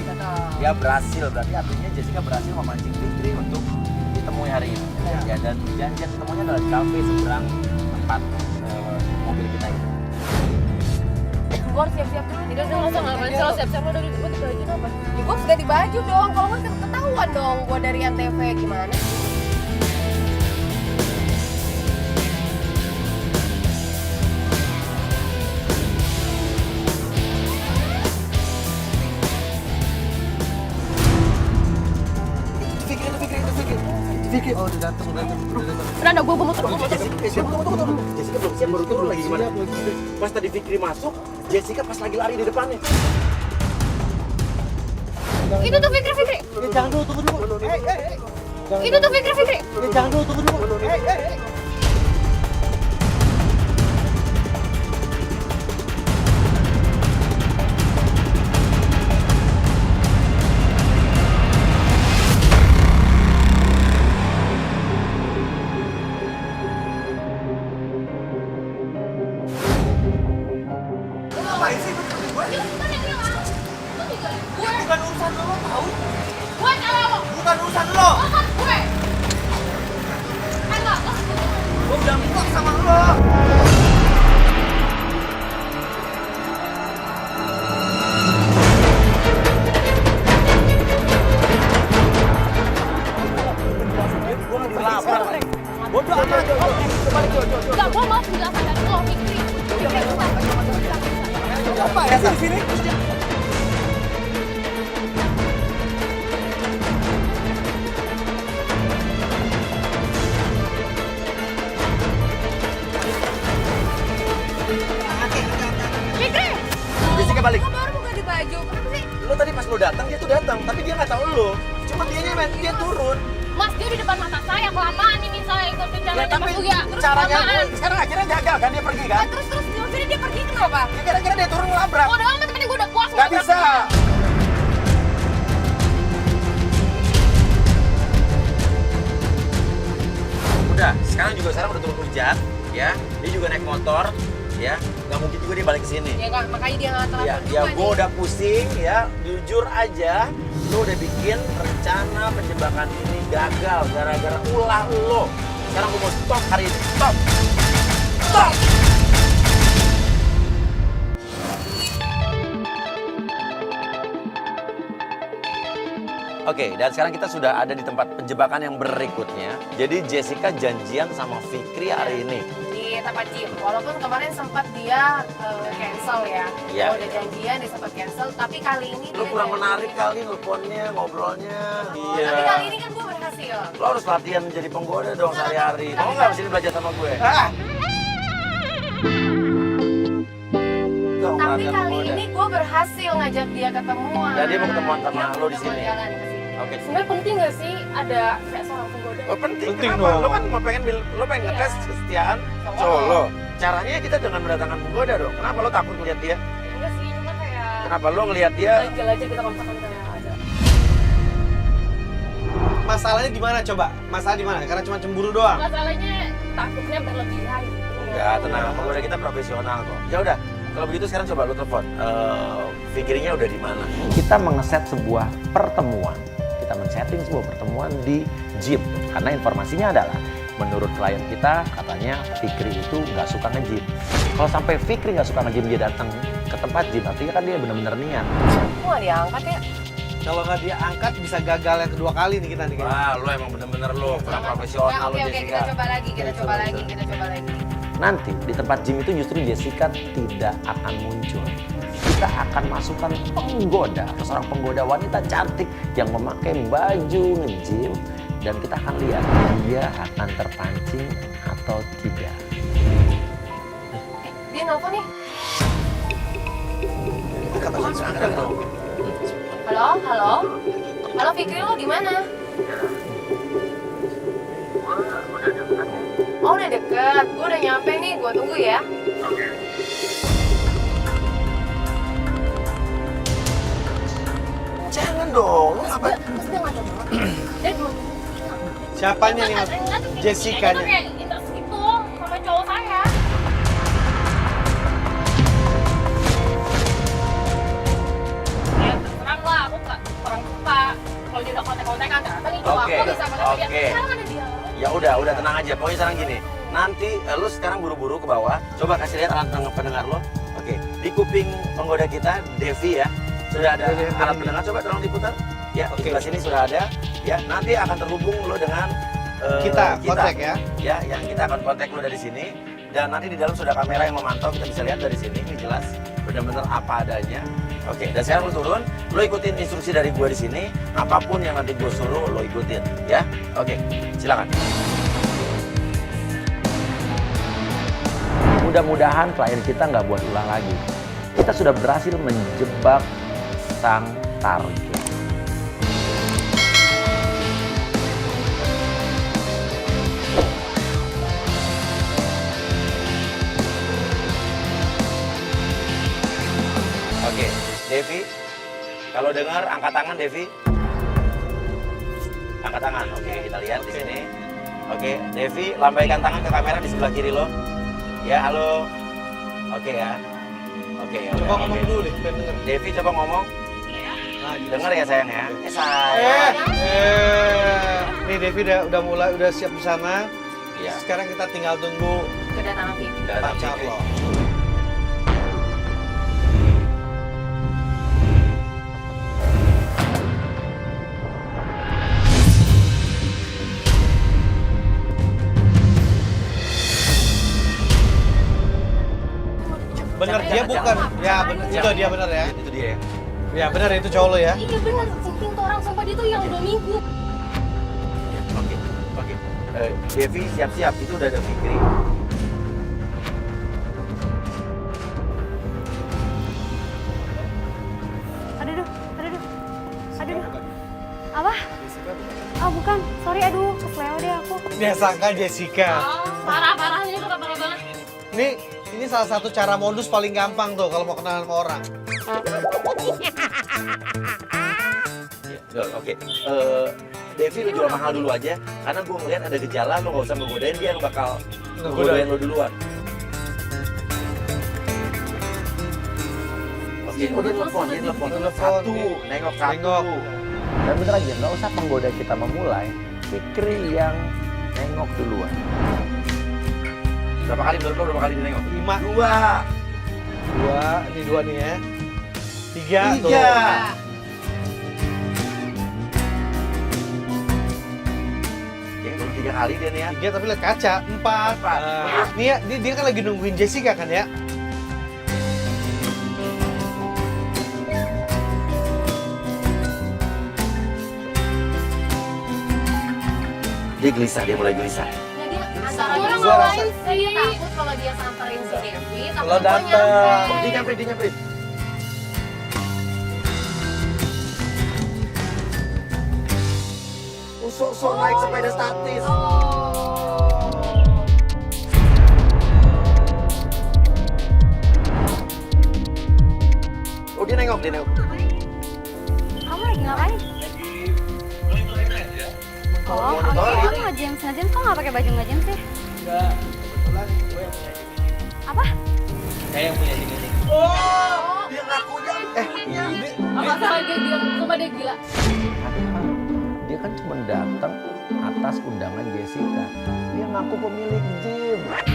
[SPEAKER 1] Dia berhasil, berarti artinya Jessica berhasil memancing Fikri untuk ditemui hari ini. Ya, dan janjian ketemunya adalah di kafe seberang tempat mobil kita ini.
[SPEAKER 4] Gue harus siap-siap dulu.
[SPEAKER 2] Tidak usah ngapain sih lo siap-siap lo dari gue baju apa?
[SPEAKER 4] Ya, gue harus ganti baju dong. Kalau nggak ketahuan dong gue dari Antv gimana?
[SPEAKER 3] Fikri, oh udah datang.
[SPEAKER 2] Udah, gue muter.
[SPEAKER 1] Jessica belum siap, baru turun lagi gimana? Pas tadi Fikri masuk, Jessica pas lagi lari di depannya.
[SPEAKER 2] Itu tuh Fikri.
[SPEAKER 3] Jangan dulu, tunggu dulu.
[SPEAKER 2] Itu tuh Fikri.
[SPEAKER 3] Jangan dulu, tunggu dulu. Bukan urusan lo, tahu?
[SPEAKER 2] Gue salah lo.
[SPEAKER 3] Bukan urusan lo.
[SPEAKER 2] Makan gue. Enggak.
[SPEAKER 3] Gue udah muak sama lo.
[SPEAKER 1] Bodoh amat.
[SPEAKER 2] Enggak, gue mau penjelasan dari lo, Fikri.
[SPEAKER 3] Apa ya di sini?
[SPEAKER 2] Fikri.
[SPEAKER 1] Jessica balik.
[SPEAKER 4] Gue baru mau ganti baju. Kenapa sih?
[SPEAKER 1] Lo tadi pas lo datang, dia tuh datang, tapi dia nggak tahu lo. Cuma dia turun.
[SPEAKER 2] Mas, dia di depan mata saya, kelamaan ini saya ikutin
[SPEAKER 1] Ya,
[SPEAKER 2] jalannya
[SPEAKER 1] tapi
[SPEAKER 2] Mas Uya. Terus
[SPEAKER 1] caranya
[SPEAKER 2] kelamaan.
[SPEAKER 1] sekarang akhirnya gagal kan dia pergi kan?
[SPEAKER 2] Terus akhirnya dia pergi kenapa?
[SPEAKER 1] Ya, kira-kira dia turun ngelabrak.
[SPEAKER 2] Udah amat, kan gue udah puas.
[SPEAKER 1] Nggak
[SPEAKER 2] ngelabrak
[SPEAKER 1] bisa.
[SPEAKER 2] dia.
[SPEAKER 1] Udah, sekarang udah turun hujan, ya. Dia juga naik motor, ya. Nggak mungkin juga dia balik ke sini.
[SPEAKER 2] Ya kan, makanya dia nggak telat.
[SPEAKER 1] Ya, gue udah pusing, ya. Jujur aja, lu udah bikin rencana penjebakan ini gagal gara-gara ulah lo. Sekarang gue mau stop hari ini, stop. Stop. Oke, dan sekarang kita sudah ada di tempat penjebakan yang berikutnya. Jadi Jessica janjian sama Fikri hari ini.
[SPEAKER 4] Di tempat gym. Walaupun kemarin sempat dia cancel ya.
[SPEAKER 1] Iya.
[SPEAKER 4] Udah janjian dia sempat cancel, tapi kali ini
[SPEAKER 1] Lu
[SPEAKER 4] dia
[SPEAKER 1] kurang
[SPEAKER 4] janji.
[SPEAKER 1] menarik kali nelponnya, ngobrolnya.
[SPEAKER 4] Tapi kali ini kan gue berhasil.
[SPEAKER 1] Lo harus latihan menjadi penggoda dong sehari-hari. Mau nggak sini belajar sama gue? Nggak,
[SPEAKER 4] Tapi
[SPEAKER 1] latihan
[SPEAKER 4] kali
[SPEAKER 1] penggoda.
[SPEAKER 4] ini gue berhasil ngajak dia ketemuan.
[SPEAKER 1] Dan dia mau ketemuan sama
[SPEAKER 4] Dia
[SPEAKER 1] lo di
[SPEAKER 4] udah
[SPEAKER 1] sini.
[SPEAKER 4] mau jalan ke sini.
[SPEAKER 1] Oke.
[SPEAKER 2] Sebenarnya penting nggak sih ada kayak seorang penggoda?
[SPEAKER 1] Oh, penting.
[SPEAKER 3] Penting
[SPEAKER 1] Kenapa?
[SPEAKER 3] dong.
[SPEAKER 1] Lo kan mau lo pengen ngetes kesetiaan cowok lo. Caranya kita dengan mendatangkan penggoda dong. Kenapa lo takut ngeliat dia?
[SPEAKER 2] Enggak sih, cuma kayak
[SPEAKER 1] Kenapa lo ngeliat dia?
[SPEAKER 2] legal aja kita kalau misalkan kayak ada.
[SPEAKER 3] Masalahnya di mana coba? Masalah di mana? Karena cuma cemburu doang.
[SPEAKER 2] Masalahnya takutnya berlebihan.
[SPEAKER 1] Enggak, tenang. Penggoda kita profesional kok. Ya udah. Kalau begitu sekarang coba lo telepon. Fikirnya udah di mana? Kita mengeset sebuah pertemuan. Kita men-setting sebuah pertemuan di gym. Karena informasinya adalah menurut klien kita katanya Fikri itu nggak suka nge-gym. Kalau sampai Fikri nggak suka nge-gym dia datang ke tempat gym, artinya kan dia benar-benar niat.
[SPEAKER 4] Kok nggak diangkat ya?
[SPEAKER 3] Kalau nggak dia angkat bisa gagal yang kedua kali nih kita nih. kayaknya.
[SPEAKER 1] Wah, lo emang bener-bener lo kurang profesional lo
[SPEAKER 4] Oke,
[SPEAKER 1] Jessica.
[SPEAKER 4] kita coba lagi, kita coba lagi.
[SPEAKER 1] Nanti di tempat gym itu justru Jessica tidak akan muncul. Kita akan masukkan penggoda, seorang penggoda wanita cantik yang memakai baju nge-gym dan kita akan lihat dia akan terpancing atau tidak.
[SPEAKER 4] Dia nelfon nih.
[SPEAKER 1] Angkat dong.
[SPEAKER 4] Halo Fikri, lo di mana? Oh, udah deket. Gue udah nyampe nih, gue tunggu ya.
[SPEAKER 1] Jangan dong, lo apa?
[SPEAKER 2] Terus dia ngajak banget. Dia cuma
[SPEAKER 3] Siapanya nih? Jessica-nya.
[SPEAKER 2] Kayak interest gitu sama cowok saya. Ya terserah lah, aku kurang suka. Kalau dia udah kontek-kontekan, ternyata nih cowok
[SPEAKER 1] Oke,
[SPEAKER 2] aku bisa sama dia.
[SPEAKER 1] oke.
[SPEAKER 2] Sekarang ada dia.
[SPEAKER 1] Ya udah tenang aja. Pokoknya sekarang gini. Nanti lu sekarang buru-buru ke bawah. Coba kasih lihat alat pendengar lo. Oke, di kuping penggoda kita Devi ya. Sudah ada alat pendengar. Coba tolong diputar. Ya, di sebelah sini sudah ada. Ya, nanti akan terhubung lo dengan
[SPEAKER 3] Kita kontak ya.
[SPEAKER 1] Ya, yang kita akan kontak lo dari sini. Dan nanti di dalam sudah kamera yang memantau. Kita bisa lihat dari sini. Ini jelas benar-benar apa adanya. Oke, dan sekarang lo turun, lo ikutin instruksi dari gua di sini. Apapun yang nanti gua suruh, lo ikutin, ya. Oke, silakan. Mudah-mudahan klien kita nggak buat ulah lagi. Kita sudah berhasil menjebak sang target. Oke, Devi, kalau dengar angkat tangan Devi. Angkat tangan. Oke, kita lihat di sini. Oke, Devi, lambaikan tangan ke kamera di sebelah kiri lo. Ya, halo. Oke ya. Oke, ya.
[SPEAKER 3] Coba
[SPEAKER 1] udah,
[SPEAKER 3] ngomong
[SPEAKER 1] oke.
[SPEAKER 3] dulu deh, pengen denger.
[SPEAKER 1] Devi coba ngomong.
[SPEAKER 3] Nah, gitu.
[SPEAKER 1] Dengar ya sayang ya. Sayang.
[SPEAKER 3] Nih Devi udah siap di sana.
[SPEAKER 1] Iya.
[SPEAKER 3] Sekarang kita tinggal tunggu
[SPEAKER 4] Kedatangan Fikri.
[SPEAKER 3] pacar lo. Bener, dia bukan. Ya, bener. Itu dia bener ya.
[SPEAKER 1] Itu dia ya.
[SPEAKER 3] Ya, bener itu cowok lo ya.
[SPEAKER 2] Iya benar, sinting tuh orang sumpah dia tuh yang 2 minggu.
[SPEAKER 1] Oke, oke. Devi siap-siap, itu udah ada Fikri.
[SPEAKER 4] Aduh. Apa? Oh bukan, sorry aduh.
[SPEAKER 3] Dia sangka Jessica.
[SPEAKER 2] Parah ini tuh parah banget.
[SPEAKER 3] Ini salah satu cara modus paling gampang tuh kalau mau kenalan sama orang.
[SPEAKER 1] Ya, oke. Devi lu jual mahal dulu aja, karena gue ngeliat ada gejala, lu gak usah ngegodain, dia yang bakal ngegodain lu duluan. Oke, udah telepon. Satu, nengok satu.
[SPEAKER 3] Nengok.
[SPEAKER 1] Dan bener aja, nggak usah menggoda kita memulai, Fikri yang nengok duluan. Berapa kali menurut lo, berapa kali dia nengok?
[SPEAKER 3] 5. 2, ini 2 nih ya. 3 tuh.
[SPEAKER 1] 3. Oke, baru 3 kali dia nih ya.
[SPEAKER 3] 3 tapi lihat kaca. 4. Nih ya, dia kan lagi nungguin Jessica kan ya.
[SPEAKER 1] Dia gelisah, dia mulai gelisah.
[SPEAKER 4] Jadi antara
[SPEAKER 2] Gua
[SPEAKER 4] dia
[SPEAKER 3] gua
[SPEAKER 4] ngapain
[SPEAKER 3] rasa-
[SPEAKER 4] sih? Takut kalau dia samperin si Devi, takut
[SPEAKER 3] Lo
[SPEAKER 4] gua
[SPEAKER 3] dateng.
[SPEAKER 4] nyampe.
[SPEAKER 1] Dia nyamperin. Sok naik sepeda statis. Oh, dia nengok.
[SPEAKER 7] Kamu lagi ngapain? Oh, oke. Kamu nge-James kok nggak pakai baju nge-James sih?
[SPEAKER 5] Enggak, kebetulan gue yang punya gini.
[SPEAKER 7] Apa?
[SPEAKER 5] Saya yang punya gini.
[SPEAKER 1] Dia ngakunya.
[SPEAKER 2] Apa salah dia gila? Cuma dia gila.
[SPEAKER 1] Dia kan cuma datang atas undangan Jessica. Dia ngaku pemilik gym.
[SPEAKER 5] Aku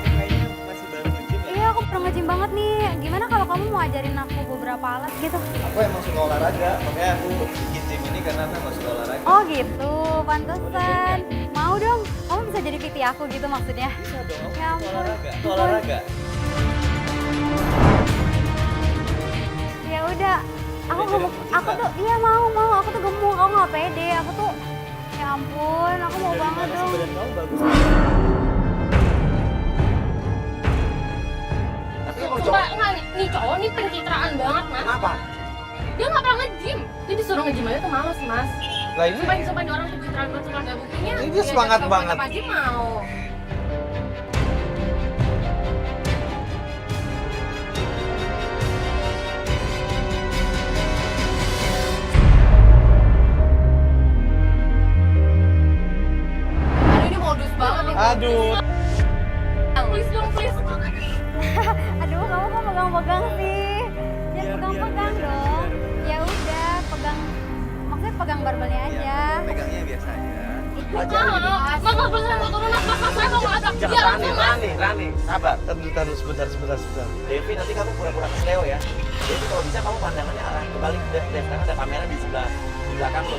[SPEAKER 5] kayaknya masih baru nge-gym ya.
[SPEAKER 7] Iya, aku pernah nge-gym banget nih. Gimana kalau kamu mau ajarin aku beberapa alat gitu?
[SPEAKER 5] Aku emang suka olahraga, makanya aku bikin gym ini karena aku emang suka olahraga.
[SPEAKER 7] Oh gitu, pantesan. Mau dong, kamu bisa jadi PT aku gitu maksudnya?
[SPEAKER 5] Bisa dong, aku
[SPEAKER 7] Ya
[SPEAKER 5] suka
[SPEAKER 7] ampun.
[SPEAKER 5] olahraga.
[SPEAKER 7] Ampun.
[SPEAKER 5] Olahraga.
[SPEAKER 7] Ya udah, aku gemuk, aku tuh, iya mau, aku tuh gemuk, aku nggak pede, aku tuh, ya ampun, aku mau
[SPEAKER 5] Dari
[SPEAKER 7] banget
[SPEAKER 5] mana sih
[SPEAKER 7] dong.
[SPEAKER 5] badan kamu bagus?
[SPEAKER 1] Tapi emang
[SPEAKER 2] Sumpah, enggak nih cowok nih pencitraan banget, Mas.
[SPEAKER 1] Kenapa?
[SPEAKER 2] Dia nggak pernah nge-gym. Dia disuruh nge-gym aja tuh males, Mas.
[SPEAKER 3] Lah ini
[SPEAKER 2] Sumpah ini orang pencitraan banget, nggak buktinya.
[SPEAKER 3] Ini dia semangat banget.
[SPEAKER 2] Apa aja mau. Aduh, ini modus banget nih.
[SPEAKER 3] aduh.
[SPEAKER 2] Please dong, please.
[SPEAKER 7] Aduh, kamu kok pegang-pegang sih? Jangan pegang-pegang dong. Ya udah, pegang, maksudnya pegang barbelnya aja.
[SPEAKER 5] Pegangnya biasa aja.
[SPEAKER 2] Mas, beneran turun, Mas, saya mau ngajak dia
[SPEAKER 1] Jangan
[SPEAKER 2] langsung, Mas.
[SPEAKER 1] Rani, sabar.
[SPEAKER 3] Bentar, sebentar.
[SPEAKER 1] Devi, nanti kamu pura-pura ke Leo ya. Devi, kalau bisa kamu pandangannya arah kebalik ke Dev, karena ada kamera di sebelah belakang lo.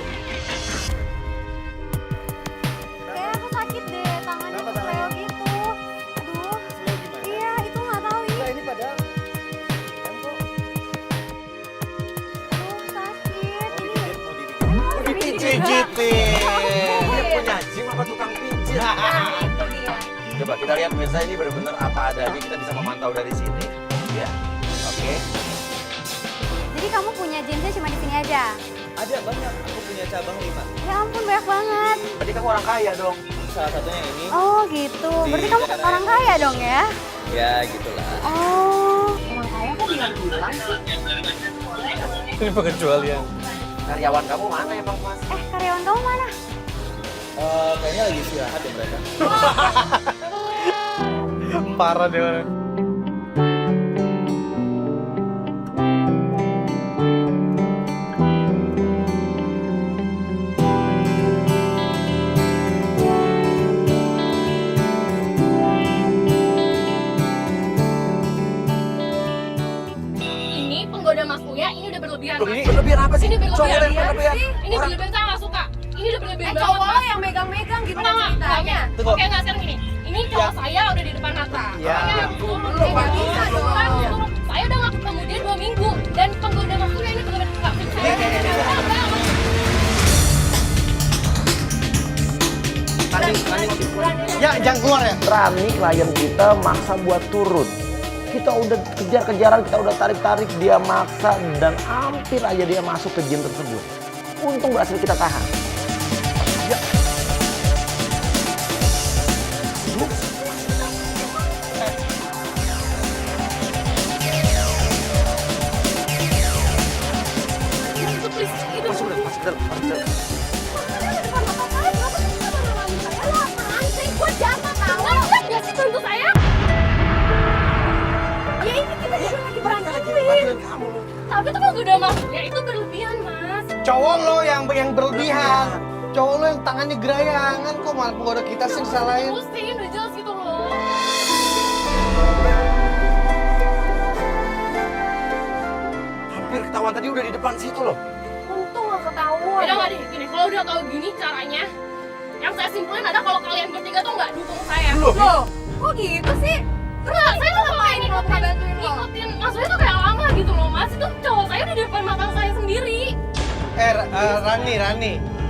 [SPEAKER 7] Kayak aku sakit deh, tangannya
[SPEAKER 5] Kenapa
[SPEAKER 7] tuh kayak gitu. Aduh,
[SPEAKER 5] Slow gimana?
[SPEAKER 7] iya itu nggak tahu
[SPEAKER 5] Nah,
[SPEAKER 7] ih.
[SPEAKER 5] ini padahal kan kok
[SPEAKER 7] Aduh, sakit.
[SPEAKER 5] mau
[SPEAKER 7] Ini
[SPEAKER 5] dipijit, mau dipijit.
[SPEAKER 7] emang udah
[SPEAKER 3] Pijitin.
[SPEAKER 1] Dia punya gym apa tukang pijit?
[SPEAKER 2] Itu dia.
[SPEAKER 1] Coba kita lihat pemirsa, ini benar-benar apa adanya, kita bisa memantau dari sini. Ya, oke.
[SPEAKER 7] Jadi kamu punya gymnya cuma di sini aja?
[SPEAKER 5] Ada banyak, aku punya cabang 5.
[SPEAKER 7] Ya ampun, banyak banget.
[SPEAKER 1] Berarti kamu orang kaya dong.
[SPEAKER 5] Salah satunya ini.
[SPEAKER 7] Oh gitu, berarti kamu
[SPEAKER 5] daerah
[SPEAKER 7] orang kaya dong ya?
[SPEAKER 5] Ya, gitulah.
[SPEAKER 7] Oh,
[SPEAKER 2] Orang kaya kok bilang-bilang sih?
[SPEAKER 3] Ini pengecualian.
[SPEAKER 1] Karyawan kamu mana emang, Mas?
[SPEAKER 7] karyawan kamu mana?
[SPEAKER 5] Kayaknya lagi istirahat ya mereka.
[SPEAKER 3] Parah deh orang.
[SPEAKER 2] Ini penggoda Mas Uya, ini udah berlebihan,
[SPEAKER 1] Loh,
[SPEAKER 2] Mas.
[SPEAKER 1] ini berlebihan apa sih?
[SPEAKER 2] Ini berlebihan.
[SPEAKER 1] Cowok yang berlebihan.
[SPEAKER 2] Ini berlebihan, saya nggak suka. Ini udah berlebihan banget,
[SPEAKER 4] Cowok
[SPEAKER 2] Mas.
[SPEAKER 4] lo yang megang-megang gitu
[SPEAKER 2] Enggak,
[SPEAKER 4] ceritanya.
[SPEAKER 3] Tunggu.
[SPEAKER 2] Oke, enggak sekarang gini. Ini cowok saya udah di depan mata.
[SPEAKER 3] Ya.
[SPEAKER 2] Saya yang suruh,
[SPEAKER 4] Belum, nggak bisa dong.
[SPEAKER 2] Saya suruh. Saya udah nggak ketemu dia 2 minggu. Dan penggoda Mas Uya ini benar-benar nggak percaya.
[SPEAKER 3] Ya, jangan keluar ya.
[SPEAKER 1] Rani klien kita maksa buat turun. Kita udah kejar-kejaran, kita udah tarik-tarik, dia maksa dan hampir aja dia masuk ke gym tersebut. Untung berhasil kita tahan.
[SPEAKER 2] udah masuk ya itu berlebihan mas.
[SPEAKER 3] Cowok lo yang berlebihan. Cowok lo yang tangannya gerayangan kok malah penggoda kita sih disalahin.
[SPEAKER 2] Pusing udah jelas gitu loh.
[SPEAKER 1] Hampir ketahuan tadi udah di depan situ loh.
[SPEAKER 4] Untung gak ketahuan.
[SPEAKER 2] Udah nggak deh gini, kalau udah tahu gini caranya, yang saya simpulin ada kalau kalian bertiga tuh nggak dukung saya.
[SPEAKER 4] Loh, kok gitu sih?
[SPEAKER 2] Enggak, saya tuh
[SPEAKER 4] ngapain kalau bukan bantuin lo?
[SPEAKER 2] ngikutin maksudnya tuh kayak lama gitu loh mas. Itu cowok saya di depan mata saya sendiri.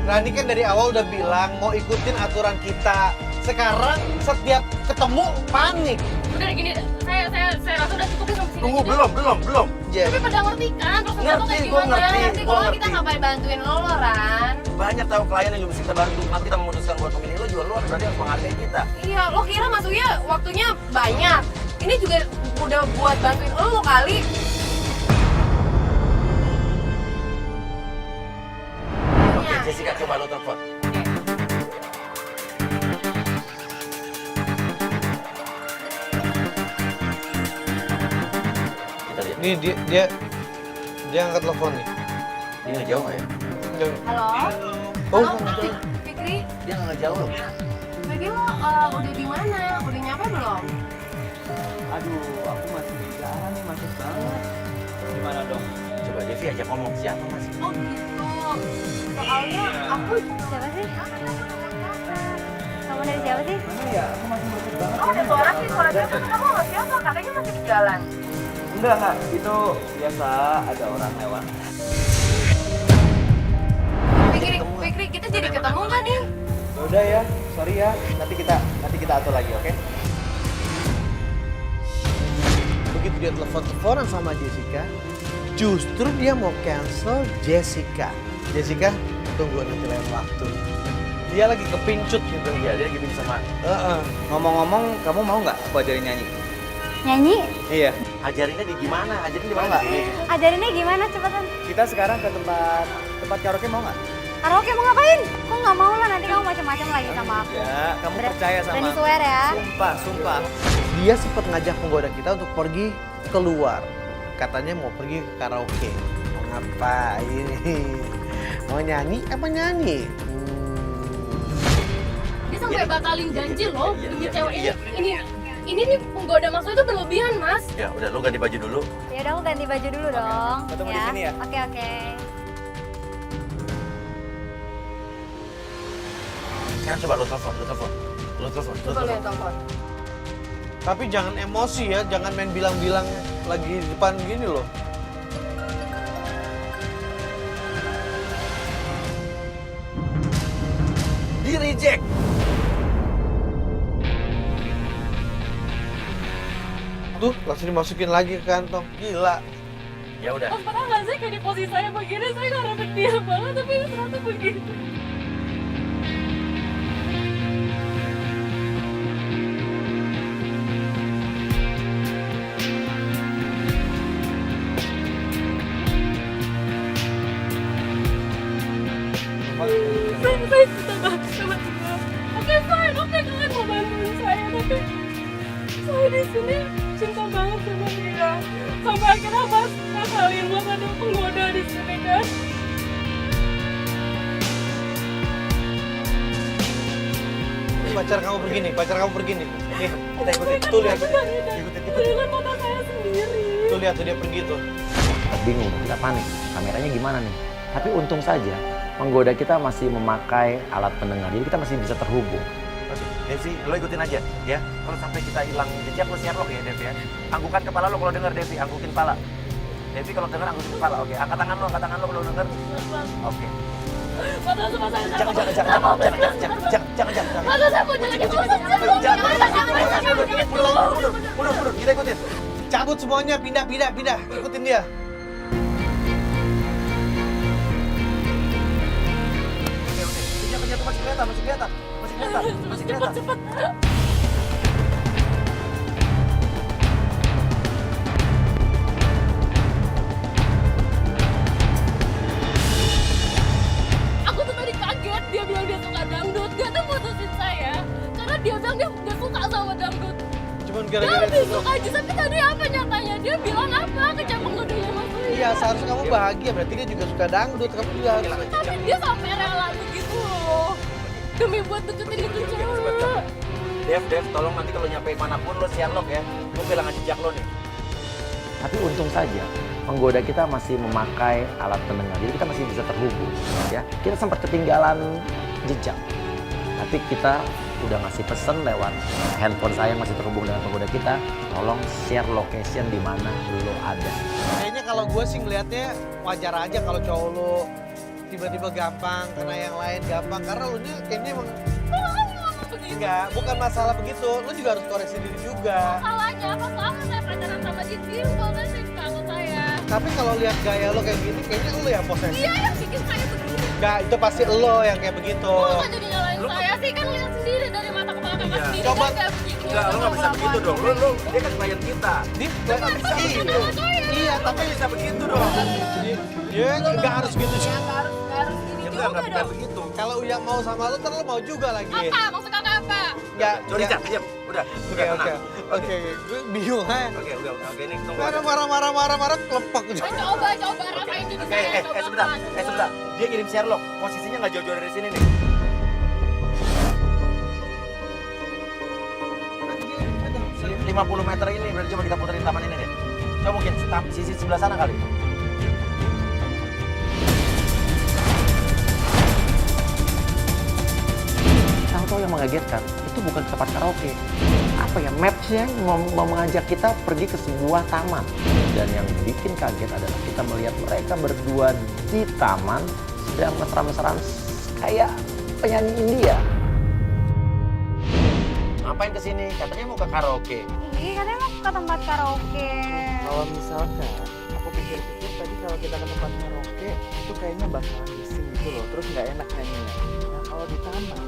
[SPEAKER 3] Rani kan dari awal udah bilang mau ikutin aturan kita. Sekarang setiap ketemu panik.
[SPEAKER 2] Udah gini, saya rasa udah cukup sampai sini.
[SPEAKER 1] Tunggu,
[SPEAKER 2] aja.
[SPEAKER 1] belum.
[SPEAKER 2] Tapi pada ngerti kan, prosesnya tuh kayak
[SPEAKER 1] Gua
[SPEAKER 2] gimana?
[SPEAKER 1] ngerti.
[SPEAKER 4] Nanti kalau kita ngapain bantuin lo, Ran?
[SPEAKER 1] Banyak tahu klien yang juga bisa kita bantu. Nanti kita memutuskan buat memilih lo juga, lo berarti harus menghargai kita.
[SPEAKER 4] Iya, lo kira maksudnya waktunya banyak. Ini juga udah buat bantuin lo kali.
[SPEAKER 1] Oke, Jessica, coba lo telepon. Kita lihat.
[SPEAKER 3] Nih dia angkat telepon nih.
[SPEAKER 1] Dia nggak jauh nggak ya?
[SPEAKER 4] Halo?
[SPEAKER 3] Oh,
[SPEAKER 4] Fikri,
[SPEAKER 1] Dia nggak jauh loh.
[SPEAKER 4] Fikri lo udah di mana? Udah nyampe belum?
[SPEAKER 5] Aduh, aku masih di jalan nih, macet banget. Gimana dong?
[SPEAKER 1] Coba Devi ajak ngomong siapa mas?
[SPEAKER 4] Oh gitu. Soalnya aku
[SPEAKER 7] Siapa sih? Kamu dari siapa sih?
[SPEAKER 5] Mana ya? Aku masih macet banget.
[SPEAKER 4] Oh, ada suara sih, suara siapa? Kamu sama siapa? Katanya masih di jalan.
[SPEAKER 5] Enggak. Itu biasa ada orang lewat.
[SPEAKER 4] Fikri, kita jadi ketemu nggak nih?
[SPEAKER 5] Ya udah ya, sorry ya. Nanti kita atur lagi, oke?
[SPEAKER 3] begitu dia telepon-teleponan sama Jessica, justru dia mau cancel Jessica. Jessica, tunggu nanti lain waktu. Dia lagi kepincut gitu.
[SPEAKER 1] Iya, dia lagi sama.
[SPEAKER 5] Ngomong-ngomong, kamu mau nggak aku ajarin nyanyi?
[SPEAKER 7] Nyanyi?
[SPEAKER 5] Iya.
[SPEAKER 1] Ajarinnya di gimana? Ajarin di mana
[SPEAKER 5] Mau nggak?
[SPEAKER 1] sih?
[SPEAKER 7] Ajarinnya gimana cepetan?
[SPEAKER 5] Kita sekarang ke tempat karaoke mau nggak?
[SPEAKER 7] Karaoke mau ngapain? Kok nggak mau lah, nanti kamu macam-macam lagi sama aku.
[SPEAKER 5] Ya, kamu percaya sama
[SPEAKER 7] Berani
[SPEAKER 5] aku.
[SPEAKER 7] swear ya?
[SPEAKER 5] Sumpah.
[SPEAKER 3] Dia sempat ngajak penggoda kita untuk pergi keluar. Katanya mau pergi ke karaoke. Mau ngapain? Mau nyanyi? Apa nyanyi?
[SPEAKER 2] Dia sampai batalin janji loh demi
[SPEAKER 1] Iya,
[SPEAKER 2] cewek
[SPEAKER 1] iya.
[SPEAKER 2] ini nih penggoda maksudnya itu berlebihan mas.
[SPEAKER 1] Ya udah, lo ganti baju dulu.
[SPEAKER 7] Ya udah, aku ganti baju dulu dong.
[SPEAKER 5] Ketemu di sini ya?
[SPEAKER 7] Oke.
[SPEAKER 1] Sekarang coba lo telepon.
[SPEAKER 4] Coba lihat telepon.
[SPEAKER 3] Tapi jangan emosi ya, jangan main bilang-bilang lagi di depan gini loh.
[SPEAKER 1] Di reject.
[SPEAKER 3] Tuh, langsung dimasukin lagi ke kantong. Gila.
[SPEAKER 1] Ya udah.
[SPEAKER 2] Mas pernah nggak sih kayak di posisi saya begini, saya nggak dapet dia banget tapi ternyata begini. Saya cinta banget sama dia. Oke fine, kalian mau bantuin saya tapi saya di sini cinta banget sama dia. Sampai akhirnya mas ngakalin mas ada penggoda di sini kan.
[SPEAKER 3] Pacar kamu pergi nih. Nih, kita ikutin. Tuh lihat. Ikutin.
[SPEAKER 2] Dengan mata saya sendiri.
[SPEAKER 3] Tuh lihat tuh dia pergi tuh.
[SPEAKER 1] Bingung, kita panik. Kameranya gimana nih? Tapi untung saja penggoda kita masih memakai alat pendengar, jadi kita masih bisa terhubung. Oke, Devi, lo ikutin aja ya. Kalau sampai kita hilang jejak, lo siap ya Devi ya. Anggukan kepala lo kalau dengar Devi, anggukin kepala. Devi kalau dengar anggukin kepala, oke. Angkat tangan lo kalau dengar. Oke.
[SPEAKER 2] Mata sama saya.
[SPEAKER 1] Jangan.
[SPEAKER 2] Mata saya mau
[SPEAKER 1] Mundur, kita ikutin.
[SPEAKER 3] Cabut semuanya, pindah. Ikutin dia.
[SPEAKER 1] Oke. Pindah tuh masih kelihatan.
[SPEAKER 2] cepet. Aku tuh tadi kaget, dia bilang dia suka dangdut. Dia tuh mutusin saya karena dia bilang dia suka sama dangdut.
[SPEAKER 3] Cuman
[SPEAKER 2] Dia
[SPEAKER 3] gara-gara
[SPEAKER 2] besok aja, tapi tadi apa nyatanya? Dia bilang apa ke cabang godanya Mas Uya?
[SPEAKER 3] Iya, seharusnya kamu bahagia, berarti dia juga suka dangdut, kamu juga harus.
[SPEAKER 2] Tapi dia sampai rela begitu loh. Demi buat deketin itu cewek.
[SPEAKER 1] Dev, tolong nanti kalau nyampe manapun lo Sherlock ya. Lo kehilangan jejak lo nih. Tapi untung saja penggoda kita masih memakai alat pendengar, jadi kita masih bisa terhubung. Ya, kita sempat ketinggalan jejak, tapi kita udah ngasih pesan lewat handphone saya yang masih terhubung dengan penggoda kita. Tolong share location di mana lo ada.
[SPEAKER 3] Kayaknya kalau gue sih ngelihatnya wajar aja kalau cowok lo tiba-tiba gampang, karena yang lain gampang. Karena lo nya kayaknya emang enggak, bukan masalah begitu. Lo juga harus koreksi diri juga.
[SPEAKER 2] Masalahnya apa selama saya pacaran sama dia, dia kan saya suka sama saya.
[SPEAKER 3] Tapi kalau lihat gaya lo kayak gini, kayaknya lo yang posesif.
[SPEAKER 2] Dia yang bikin saya begini.
[SPEAKER 3] Enggak, itu pasti lo yang kayak begitu.
[SPEAKER 2] Kok jadi nyalain saya sih? Kan lihat sendiri dari mata kepala kakak
[SPEAKER 1] Iya.
[SPEAKER 2] sendiri
[SPEAKER 3] Coba.
[SPEAKER 2] kan kayak begini.
[SPEAKER 1] Enggak, lo nggak bisa begitu dong. Lo dia kan klien kita.
[SPEAKER 3] Dia nggak bisa gitu. Iya, tapi
[SPEAKER 1] Bisa begitu dong.
[SPEAKER 3] dia nggak harus gitu sih.
[SPEAKER 2] Harus gini
[SPEAKER 1] Ya
[SPEAKER 2] juga
[SPEAKER 1] enggak
[SPEAKER 2] dong.
[SPEAKER 1] begitu.
[SPEAKER 3] Kalau Uya mau sama lo, ntar lo mau juga lagi.
[SPEAKER 2] Apa? Maksud kakak apa?
[SPEAKER 3] Enggak.
[SPEAKER 1] Jody, Cak, diam. Udah,
[SPEAKER 3] Oke,
[SPEAKER 1] udah
[SPEAKER 3] oke.
[SPEAKER 1] tenang.
[SPEAKER 3] Oke, gue bingung aja.
[SPEAKER 1] Oke, udah, ini tunggu.
[SPEAKER 3] Marah, kelepek.
[SPEAKER 2] Coba rasain diri
[SPEAKER 1] Oke,
[SPEAKER 2] saya.
[SPEAKER 1] sebentar, sebentar. Dia ngirim Sherlock, posisinya nggak jauh-jauh dari sini nih. 50 meter ini, berarti coba kita puterin taman ini deh. Coba mungkin sisi sebelah sana kali. Tahu-tahu yang mengagetkan, itu bukan tempat karaoke. Apa ya, maps-nya mau mengajak kita pergi ke sebuah taman. Dan yang bikin kaget adalah kita melihat mereka berdua di taman sedang mesra-mesraan kayak penyanyi India. Ngapain kesini? Katanya mau ke karaoke.
[SPEAKER 7] Iya, katanya mau ke tempat karaoke.
[SPEAKER 5] Kalau misalkan aku pikir-pikir tadi kalau kita ke tempat karaoke itu kayaknya bakalan bising gitu loh, terus nggak enak nyanyinya. Nah kalau di taman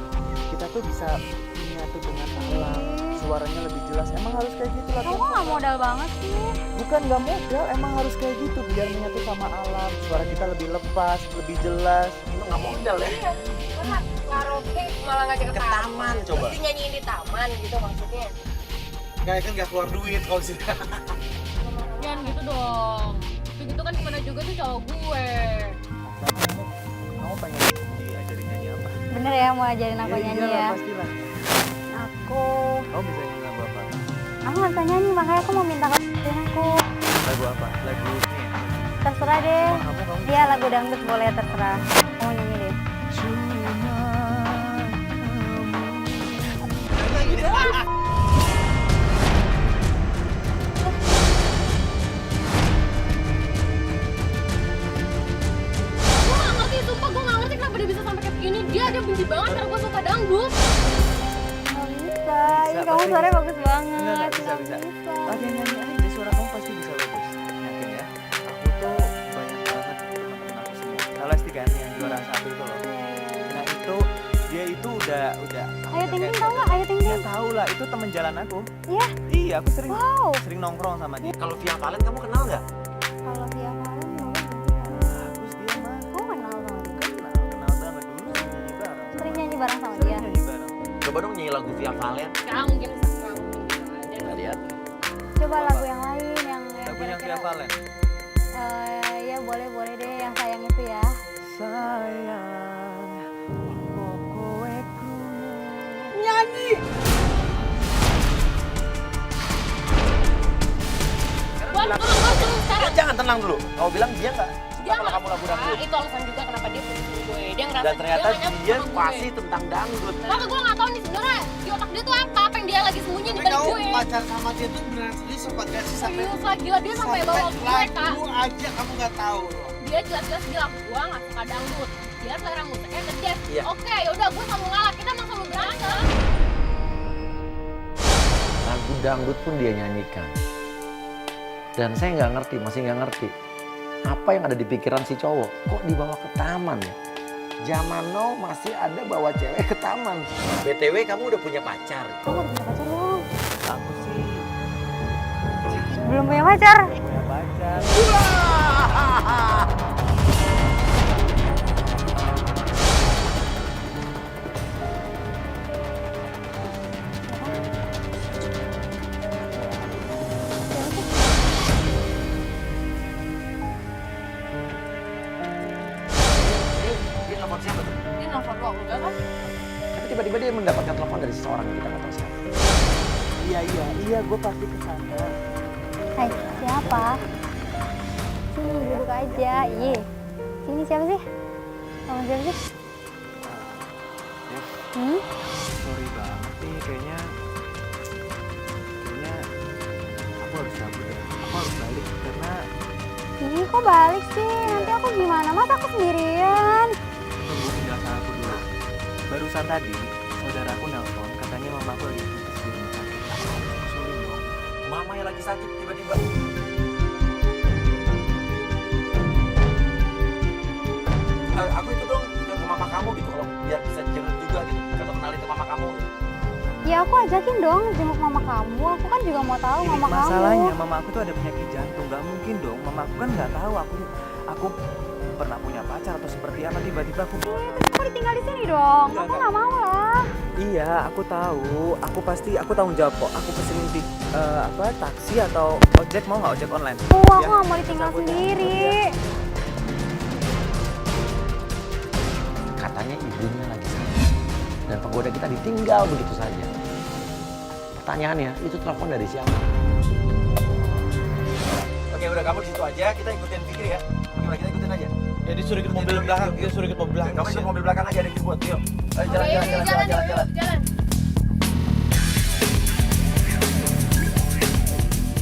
[SPEAKER 5] kita tuh bisa menyatu dengan alam, suaranya lebih jelas. Emang harus kayak gitu lah.
[SPEAKER 7] Kamu kok nggak modal banget sih?
[SPEAKER 5] Bukan nggak modal, emang harus kayak gitu biar menyatu sama alam. Suara kita lebih lepas, lebih jelas.
[SPEAKER 1] Emang nggak modal ya?
[SPEAKER 4] Karaoke malah ngajak ke
[SPEAKER 1] Ke taman, coba.
[SPEAKER 4] Mesti nyanyiin di taman gitu maksudnya.
[SPEAKER 3] Kayak kan nggak keluar duit kalau sih.
[SPEAKER 2] Jangan gitu dong. Begitu kan gimana juga tuh cowok gue.
[SPEAKER 5] Kamu pengen diajarin nyanyi apa?
[SPEAKER 7] Bener ya mau ajarin aku nyanyi
[SPEAKER 5] iyalah,
[SPEAKER 7] ya?
[SPEAKER 5] pastilah.
[SPEAKER 7] Aku
[SPEAKER 5] Kamu bisa nyanyi lagu apa?
[SPEAKER 7] aku nggak bisa nyanyi makanya aku mau minta kamu ajarin aku.
[SPEAKER 5] Lagu apa? Lagu ini ya?
[SPEAKER 7] Terserah deh.
[SPEAKER 5] Emang kamu
[SPEAKER 7] Iya lagu dangdut boleh terserah. Kamu nyanyi deh.
[SPEAKER 2] Gue gak ngerti, sumpah gue gak ngerti kenapa dia bisa sampai kayak begini. Dia benci banget karena gue suka dangdut.
[SPEAKER 7] Nggak bisa. Ih, kamu
[SPEAKER 5] pasti
[SPEAKER 7] suaranya
[SPEAKER 5] bisa.
[SPEAKER 7] bagus banget.
[SPEAKER 5] Enggak, bisa,
[SPEAKER 7] Nggak
[SPEAKER 5] bisa.
[SPEAKER 7] bisa.
[SPEAKER 5] Latihan nyanyi aja, suara kamu pasti bisa bagus. Yakin ya? Aku tuh banyak banget teman-teman aku semua. Tahu Lesti kan yang juara 1 itu loh. Nah itu, dia itu udah
[SPEAKER 7] Ayo Ting Ting tahu nggak? Ayo Ting
[SPEAKER 5] Ya
[SPEAKER 7] Ting.
[SPEAKER 5] tahu lah, itu teman jalan aku.
[SPEAKER 7] Iya.
[SPEAKER 5] Iya, aku sering
[SPEAKER 7] Wow.
[SPEAKER 5] sering nongkrong sama dia.
[SPEAKER 1] Kalau Via Valen kamu kenal nggak?
[SPEAKER 7] Kalau dia Valen bagus.
[SPEAKER 5] Bagus dia mah.
[SPEAKER 7] Kamu kenal banget.
[SPEAKER 5] Kenal banget dulu sering nyanyi bareng.
[SPEAKER 7] Sering nyanyi bareng sama
[SPEAKER 5] Sering
[SPEAKER 7] dia.
[SPEAKER 5] nyanyi bareng.
[SPEAKER 1] Coba dong nyanyi lagu Via Valen.
[SPEAKER 2] Gak mungkin bisa, gak mungkin bisa aja.
[SPEAKER 1] Nggak lihat?
[SPEAKER 7] Coba lagu yang lain yang
[SPEAKER 5] Lagu yang Via Valen.
[SPEAKER 7] Ya boleh deh yang sayang itu ya.
[SPEAKER 5] Sayang, kokoeku.
[SPEAKER 2] Buat gue sekarang.
[SPEAKER 1] Jangan tenang dulu. Kamu bilang dia nggak?
[SPEAKER 2] Dia
[SPEAKER 1] Kalau kamu lagu dangdut.
[SPEAKER 2] itu alasan juga kenapa dia putus sama gue. Dia ngerasa
[SPEAKER 1] Dan ternyata
[SPEAKER 2] nggak nyambung
[SPEAKER 1] dia
[SPEAKER 2] sama gue.
[SPEAKER 1] pasti tentang dangdut.
[SPEAKER 2] Tapi gue gak tau nih sebenarnya di otak dia tuh apa yang dia lagi sembunyiin di
[SPEAKER 3] Tapi
[SPEAKER 2] balik
[SPEAKER 3] kamu
[SPEAKER 2] gue.
[SPEAKER 3] pacar sama dia tuh beneran serius apa gak sih sampai
[SPEAKER 2] Serius lah, gila dia sampai bawa gue kak.
[SPEAKER 3] lagu aja kamu nggak tahu.
[SPEAKER 2] Dia jelas-jelas bilang gue gak suka dangdut. Dia selera musiknya ke jazz.
[SPEAKER 1] Iya.
[SPEAKER 2] Oke, yaudah gue selalu ngalah. Kita emang selalu berantem.
[SPEAKER 1] Lagu dangdut pun dia nyanyikan. Dan saya nggak ngerti, masih nggak ngerti. Apa yang ada di pikiran si cowok? Kok dibawa ke taman ya? Zaman now masih ada bawa cewek ke taman. BTW kamu udah punya pacar?
[SPEAKER 7] Kamu udah punya pacar belum?
[SPEAKER 5] Aku sih
[SPEAKER 7] Belum punya pacar?
[SPEAKER 5] punya pacar.
[SPEAKER 2] nelfon lo, enggak kan?
[SPEAKER 1] Tapi tiba-tiba dia mendapatkan telepon dari seseorang yang kita nggak tahu siapa.
[SPEAKER 5] Iya, gue pasti kesana.
[SPEAKER 7] Hai, siapa? Sini duduk aja. Iya. Sini siapa sih? Sama siapa sih?
[SPEAKER 5] Sorry banget nih, kayaknya aku harus cabut ya. Aku harus balik karena
[SPEAKER 7] Ih, kok balik sih? Nanti aku gimana? Masa aku sendirian?
[SPEAKER 5] tunggu penjelasan aku dulu. Barusan tadi saudaraku nelpon katanya mamaku lagi kritis di rumah sakit. Sulit dong.
[SPEAKER 1] Mama yang lagi sakit tiba-tiba. Aku itu dong ke mama kamu gitu kalau biar bisa jenguk juga gitu. Atau kenalin ke mama kamu.
[SPEAKER 7] Ya aku ajakin dong jenguk mama kamu. Aku kan juga mau tahu
[SPEAKER 5] Ini
[SPEAKER 7] mama
[SPEAKER 5] masalahnya
[SPEAKER 7] kamu.
[SPEAKER 5] mama aku tuh ada penyakit jantung, nggak mungkin dong. Mama aku kan nggak tahu aku pernah punya pacar atau seperti apa, tiba-tiba aku
[SPEAKER 7] Terus aku ditinggal di sini dong.
[SPEAKER 5] Enggak,
[SPEAKER 7] Aku
[SPEAKER 5] enggak.
[SPEAKER 7] nggak mau lah.
[SPEAKER 5] Iya, aku tahu. Aku tanggung jawab kok. Aku pesenin di taksi atau ojek, mau nggak ojek online?
[SPEAKER 7] Aku
[SPEAKER 5] Ya,
[SPEAKER 7] nggak mau ditinggal
[SPEAKER 5] cabut ya.
[SPEAKER 7] sendiri.
[SPEAKER 1] Katanya ibunya lagi sakit. Dan penggoda kita ditinggal begitu saja. Pertanyaannya, itu telepon dari siapa? Oke, udah kamu di situ aja, kita ikutin Fikri ya. Oke, kita ikutin aja.
[SPEAKER 3] Ya disuruh ikut mobil belakang, dia suruh ikut mobil belakang.
[SPEAKER 1] Kamu ikut mobil belakang aja, ada yang dibuat. Yuk. Ayo, jalan.
[SPEAKER 2] Jalan.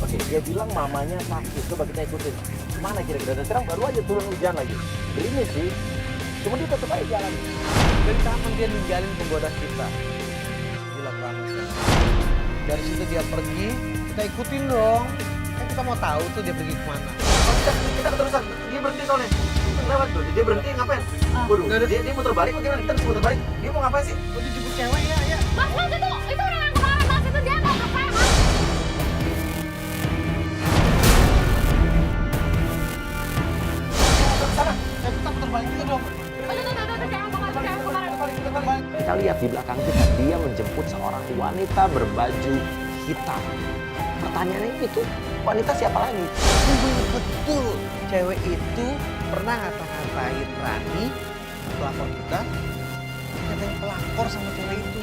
[SPEAKER 1] Oke, dia bilang mamanya sakit. Coba kita ikutin. Mana kira-kira? Dan sekarang baru aja turun hujan lagi. Ini sih. Cuma dia tetap aja jalan.
[SPEAKER 3] Dari kapan dia ninggalin penggoda kita? Gila banget ya. Dari situ dia pergi, kita ikutin dong. Kan kita mau tahu tuh dia pergi kemana.
[SPEAKER 1] Kita keterusan. Dia berhenti soalnya. Kita lewat tuh. Dia berhenti ngapain? Waduh, dia muter balik kok gimana? Kita harus muter balik. Dia mau ngapain sih?
[SPEAKER 3] Oh, dia jemput cewek ya.
[SPEAKER 4] Mas, itu orang yang kemarin, Mas. Itu dia mau ngapain, Mas?
[SPEAKER 3] Sana, kita putar balik juga dong.
[SPEAKER 4] Jangan kemarin.
[SPEAKER 1] Kita lihat di belakang kita, dia menjemput seorang wanita berbaju hitam. Pertanyaannya itu, wanita siapa lagi?
[SPEAKER 3] Betul, cewek itu pernah ngata-ngatain Rani, pelakor kita. Katanya pelakor sama cewek itu.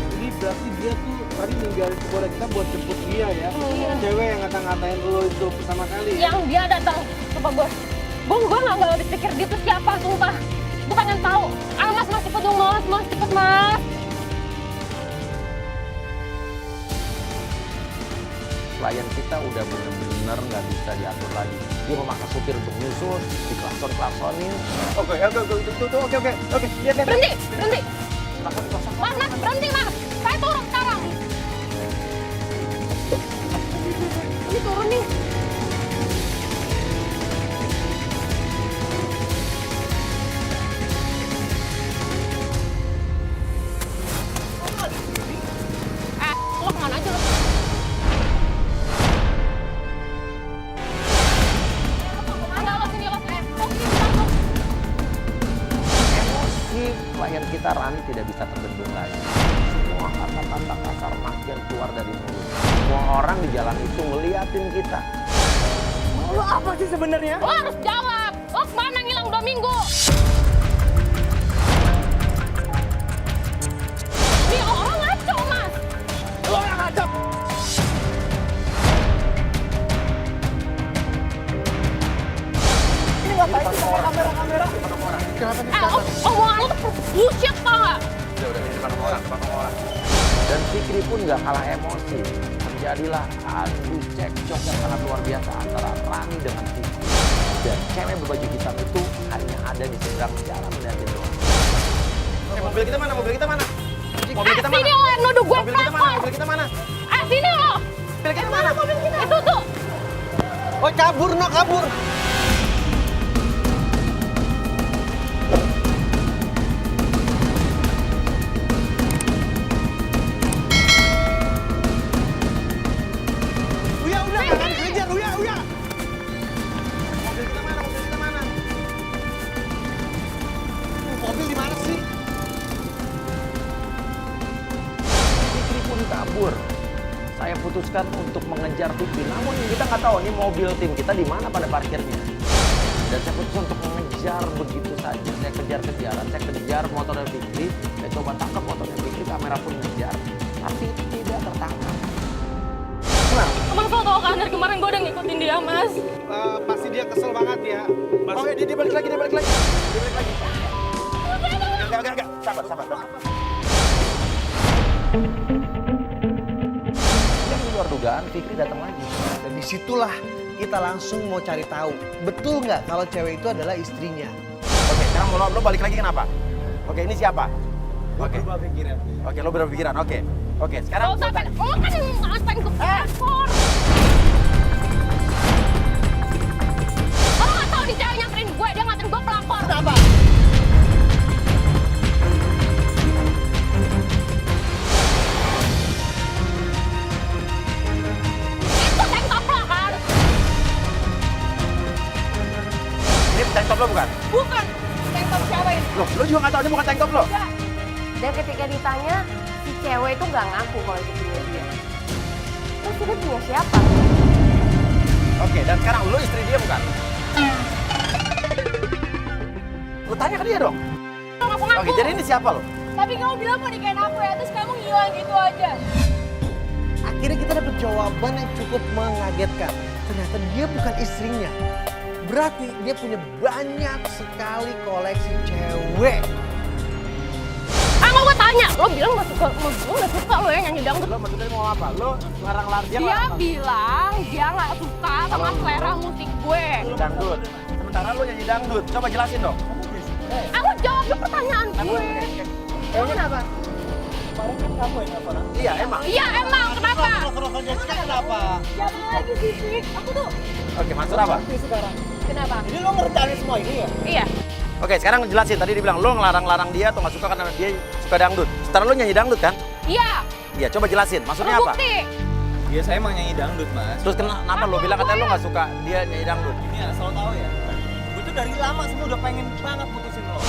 [SPEAKER 3] Jadi berarti dia tuh tadi ninggalin penggoda kita buat jemput dia ya. Cewek yang ngata-ngatain lo itu pertama kali ya.
[SPEAKER 2] Yang dia datang, coba gue nggak habis pikir dia tuh siapa, sumpah. Gue pengen tahu. Ah, Mas, cepet dong, Mas, cepet, Mas.
[SPEAKER 1] Klien kita udah bener-bener nggak bisa diatur lagi. Dia memaksa supir untuk nyusul, diklakson-klaksonin. Oke. Lihat.
[SPEAKER 2] Berhenti.
[SPEAKER 1] Klakson.
[SPEAKER 2] Mas, berhenti, Mas. Saya turun sekarang. Ini turun nih. Lo kemana aja lo? Enggak, lo sini, lo. Kok sini bisa, lo?
[SPEAKER 1] Emosi klien kita Rani tidak bisa terbendung lagi. Semua kata-kata kasar makin keluar dari mulut. Semua orang di jalan itu ngeliatin kita.
[SPEAKER 5] Lo apa sih sebenarnya?
[SPEAKER 2] Lo harus jawab. Lo kemana ngilang 2 minggu? Nih orang ngaco, Mas.
[SPEAKER 5] Lo yang ngajak. Ini ngapain sih sama kamera?
[SPEAKER 3] Kenapa nih?
[SPEAKER 2] Omongan lo tuh bullshit, tau gak?
[SPEAKER 1] Udah di depan orang. Dan Fikri pun nggak kalah emosi. Terjadilah adu cekcok yang sangat luar biasa antara Rani dengan Fikri. Dan cewek berbaju hitam itu hanya ada di seberang jalan melihatin doang. Mobil kita mana? Mobil kita mana?
[SPEAKER 2] Sini lo yang nuduh gue pelakor.
[SPEAKER 1] Mobil kita mana?
[SPEAKER 2] Sini lo.
[SPEAKER 1] Mobil kita mana?
[SPEAKER 2] Mobil kita. Itu tuh.
[SPEAKER 3] Oh, kabur. Uya, jangan kejar, Uya.
[SPEAKER 1] Mobil kita mana?
[SPEAKER 3] Mobil di mana sih?
[SPEAKER 1] memutuskan untuk mengejar Fikri. Namun kita nggak tahu nih mobil tim kita di mana pada parkirnya. Dan saya putus untuk mengejar begitu saja. Saya kejar-kejaran, saya kejar motornya Fikri. Saya coba tangkap motornya Fikri, kamera pun ngejar. Tapi tidak tertangkap. Kenapa?
[SPEAKER 2] Mas lo tau kan dari kemarin gue udah ngikutin dia, Mas.
[SPEAKER 3] Pasti dia kesel banget ya.
[SPEAKER 1] Oh ya, dia balik lagi, dia balik lagi. Enggak. Sabar. Yang di luar dugaan, Fikri datang lagi.
[SPEAKER 3] Dan disitulah kita langsung mau cari tahu. Betul nggak kalau cewek itu adalah istrinya?
[SPEAKER 1] Oke, sekarang lo balik lagi kenapa? Oke, ini siapa? Oke.
[SPEAKER 3] Berubah pikiran.
[SPEAKER 1] Oke, lo berubah pikiran. Oke, sekarang
[SPEAKER 2] Lo sampai, lo kan ngapain ke pelakor. Lo nggak tahu di cewek nyamperin gue, dia ngatain gue pelakor.
[SPEAKER 3] Kenapa?
[SPEAKER 2] Itu tank top lo kan?
[SPEAKER 1] ini tank top lo bukan?
[SPEAKER 2] Bukan. Tank top cewek.
[SPEAKER 1] Lo juga nggak tahu ini bukan tank top lo?
[SPEAKER 4] Dan ketika ditanya, si cewek itu nggak ngaku kalau itu punya dia. Terus dia punya siapa?
[SPEAKER 1] Oke, dan sekarang lo istri dia bukan? Lo tanya ke dia dong.
[SPEAKER 2] Ngaku-ngaku.
[SPEAKER 1] Oke, jadi ini siapa lo?
[SPEAKER 2] Tapi kamu bilang mau nikahin aku ya, terus kamu ngilang gitu aja.
[SPEAKER 3] Akhirnya kita dapat jawaban yang cukup mengagetkan. Ternyata dia bukan istrinya. Berarti dia punya banyak sekali koleksi cewek.
[SPEAKER 2] Mau gue tanya, lo bilang gak suka sama gue, gak suka lo yang nyanyi dangdut.
[SPEAKER 1] Lo maksudnya mau apa? Lo larang-larang dia
[SPEAKER 2] Dia bilang dia gak suka sama selera musik gue.
[SPEAKER 1] dangdut. Sementara lo nyanyi dangdut. Coba jelasin dong.
[SPEAKER 2] Aku jawab ke pertanyaan gue.
[SPEAKER 4] Emang kenapa?
[SPEAKER 1] Iya, emang.
[SPEAKER 2] Iya emang, kenapa?
[SPEAKER 3] Kalau Jessica kenapa?
[SPEAKER 2] Siapa lagi sih, Fik? Aku tuh.
[SPEAKER 1] Oke, maksud apa?
[SPEAKER 2] Kenapa?
[SPEAKER 3] Jadi lo ngerjain semua ini ya?
[SPEAKER 2] Iya.
[SPEAKER 1] Oke, sekarang jelasin. Tadi dibilang lo ngelarang-larang dia atau nggak suka karena dia suka dangdut. Sementara lo nyanyi dangdut kan?
[SPEAKER 2] Iya.
[SPEAKER 1] Iya, coba jelasin. Maksudnya apa?
[SPEAKER 2] Bukti.
[SPEAKER 5] Iya saya emang nyanyi dangdut mas.
[SPEAKER 1] Terus kenapa lo bilang katanya lo nggak suka dia nyanyi dangdut?
[SPEAKER 5] Ini asal lo tahu ya. Gue tuh dari lama semua udah pengen banget putusin lo.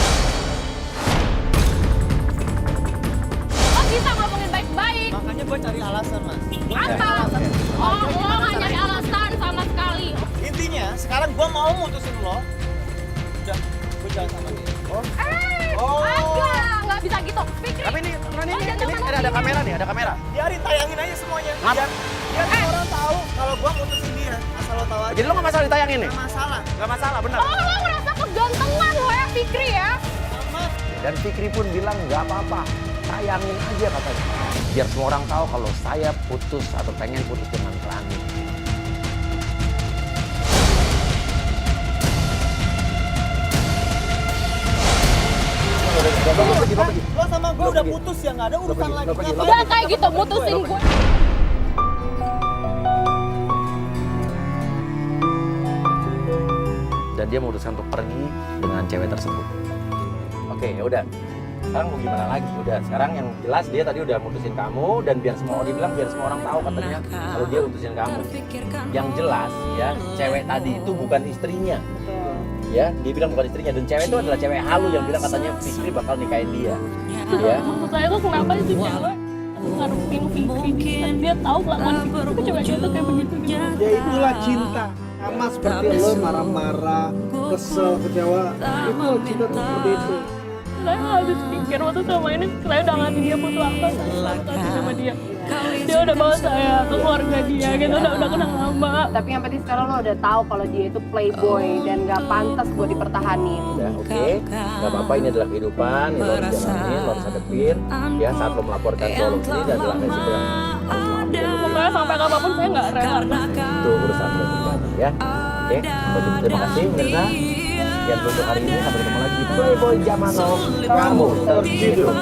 [SPEAKER 2] Lo bisa ngomongin baik-baik.
[SPEAKER 5] Makanya gue cari alasan mas.
[SPEAKER 2] Apa? Oh, lo gak nyari alasan sama sekali.
[SPEAKER 5] Intinya sekarang gue mau mutusin lo. Udah, gue jalan sama dia.
[SPEAKER 2] Agak, nggak bisa gitu. Fikri.
[SPEAKER 1] Tapi ini
[SPEAKER 2] jangan
[SPEAKER 1] ada kamera nih, ada kamera.
[SPEAKER 5] Biarin tayangin aja semuanya.
[SPEAKER 1] Ngapa?
[SPEAKER 5] Biar orang tahu kalau gue mutusin dia. Asal lo tahu aja.
[SPEAKER 1] Jadi lo nggak masalah ditayangin nih?
[SPEAKER 5] Nggak masalah.
[SPEAKER 1] Nggak masalah, benar.
[SPEAKER 2] Oh, lo ngerasa kegantengan lo ya, Fikri ya?
[SPEAKER 5] Sama.
[SPEAKER 1] Dan Fikri pun bilang nggak apa-apa, tayangin aja katanya. Biar semua orang tahu kalau saya putus atau pengen putus dengan Rani.
[SPEAKER 5] Lo sama gue udah putus ya, nggak ada urusan lagi.
[SPEAKER 2] Udah kayak gitu, mutusin gue.
[SPEAKER 1] Dan dia memutuskan untuk pergi dengan cewek tersebut. Oke, ya udah. Sekarang mau gimana lagi? Udah, sekarang yang jelas dia tadi udah mutusin kamu dan biar semua orang bilang biar semua orang tahu katanya kalau dia mutusin kamu. Yang jelas ya, cewek tadi itu bukan istrinya. Ya, dia bilang bukan istrinya dan cewek itu adalah cewek halu yang bilang katanya Fikri bakal nikahin dia. Ya.
[SPEAKER 2] Maksud saya tuh kenapa itu cewek ngarepin Fikri? Dan dia tahu kelakuan Fikri ke cewek itu kayak begitu gitu.
[SPEAKER 3] Ya itulah cinta. Sama seperti lo marah-marah, kesel, kecewa. Itulah cinta tuh seperti itu.
[SPEAKER 2] Saya habis pikir waktu sama ini saya udah ngasih dia foto apa saya kasih sama dia. Dia udah bawa saya ke keluarga dia gitu, udah kenal lama.
[SPEAKER 4] Tapi yang penting sekarang lo udah tahu kalau dia itu playboy dan gak pantas buat dipertahanin.
[SPEAKER 1] Udah, oke. Gak apa-apa, ini adalah kehidupan, ini lo harus jalanin, lo harus hadepin. Ya, saat lo melaporkan soal ini dan adalah resiko yang harus lo ambil.
[SPEAKER 2] Pokoknya sampai kapanpun saya nggak rela.
[SPEAKER 1] Itu urusan lo pribadi ya. Oke, terima kasih Mirna. Sekian untuk hari ini, sampai ketemu lagi di Playboy Zaman Now. Kamu terjudul.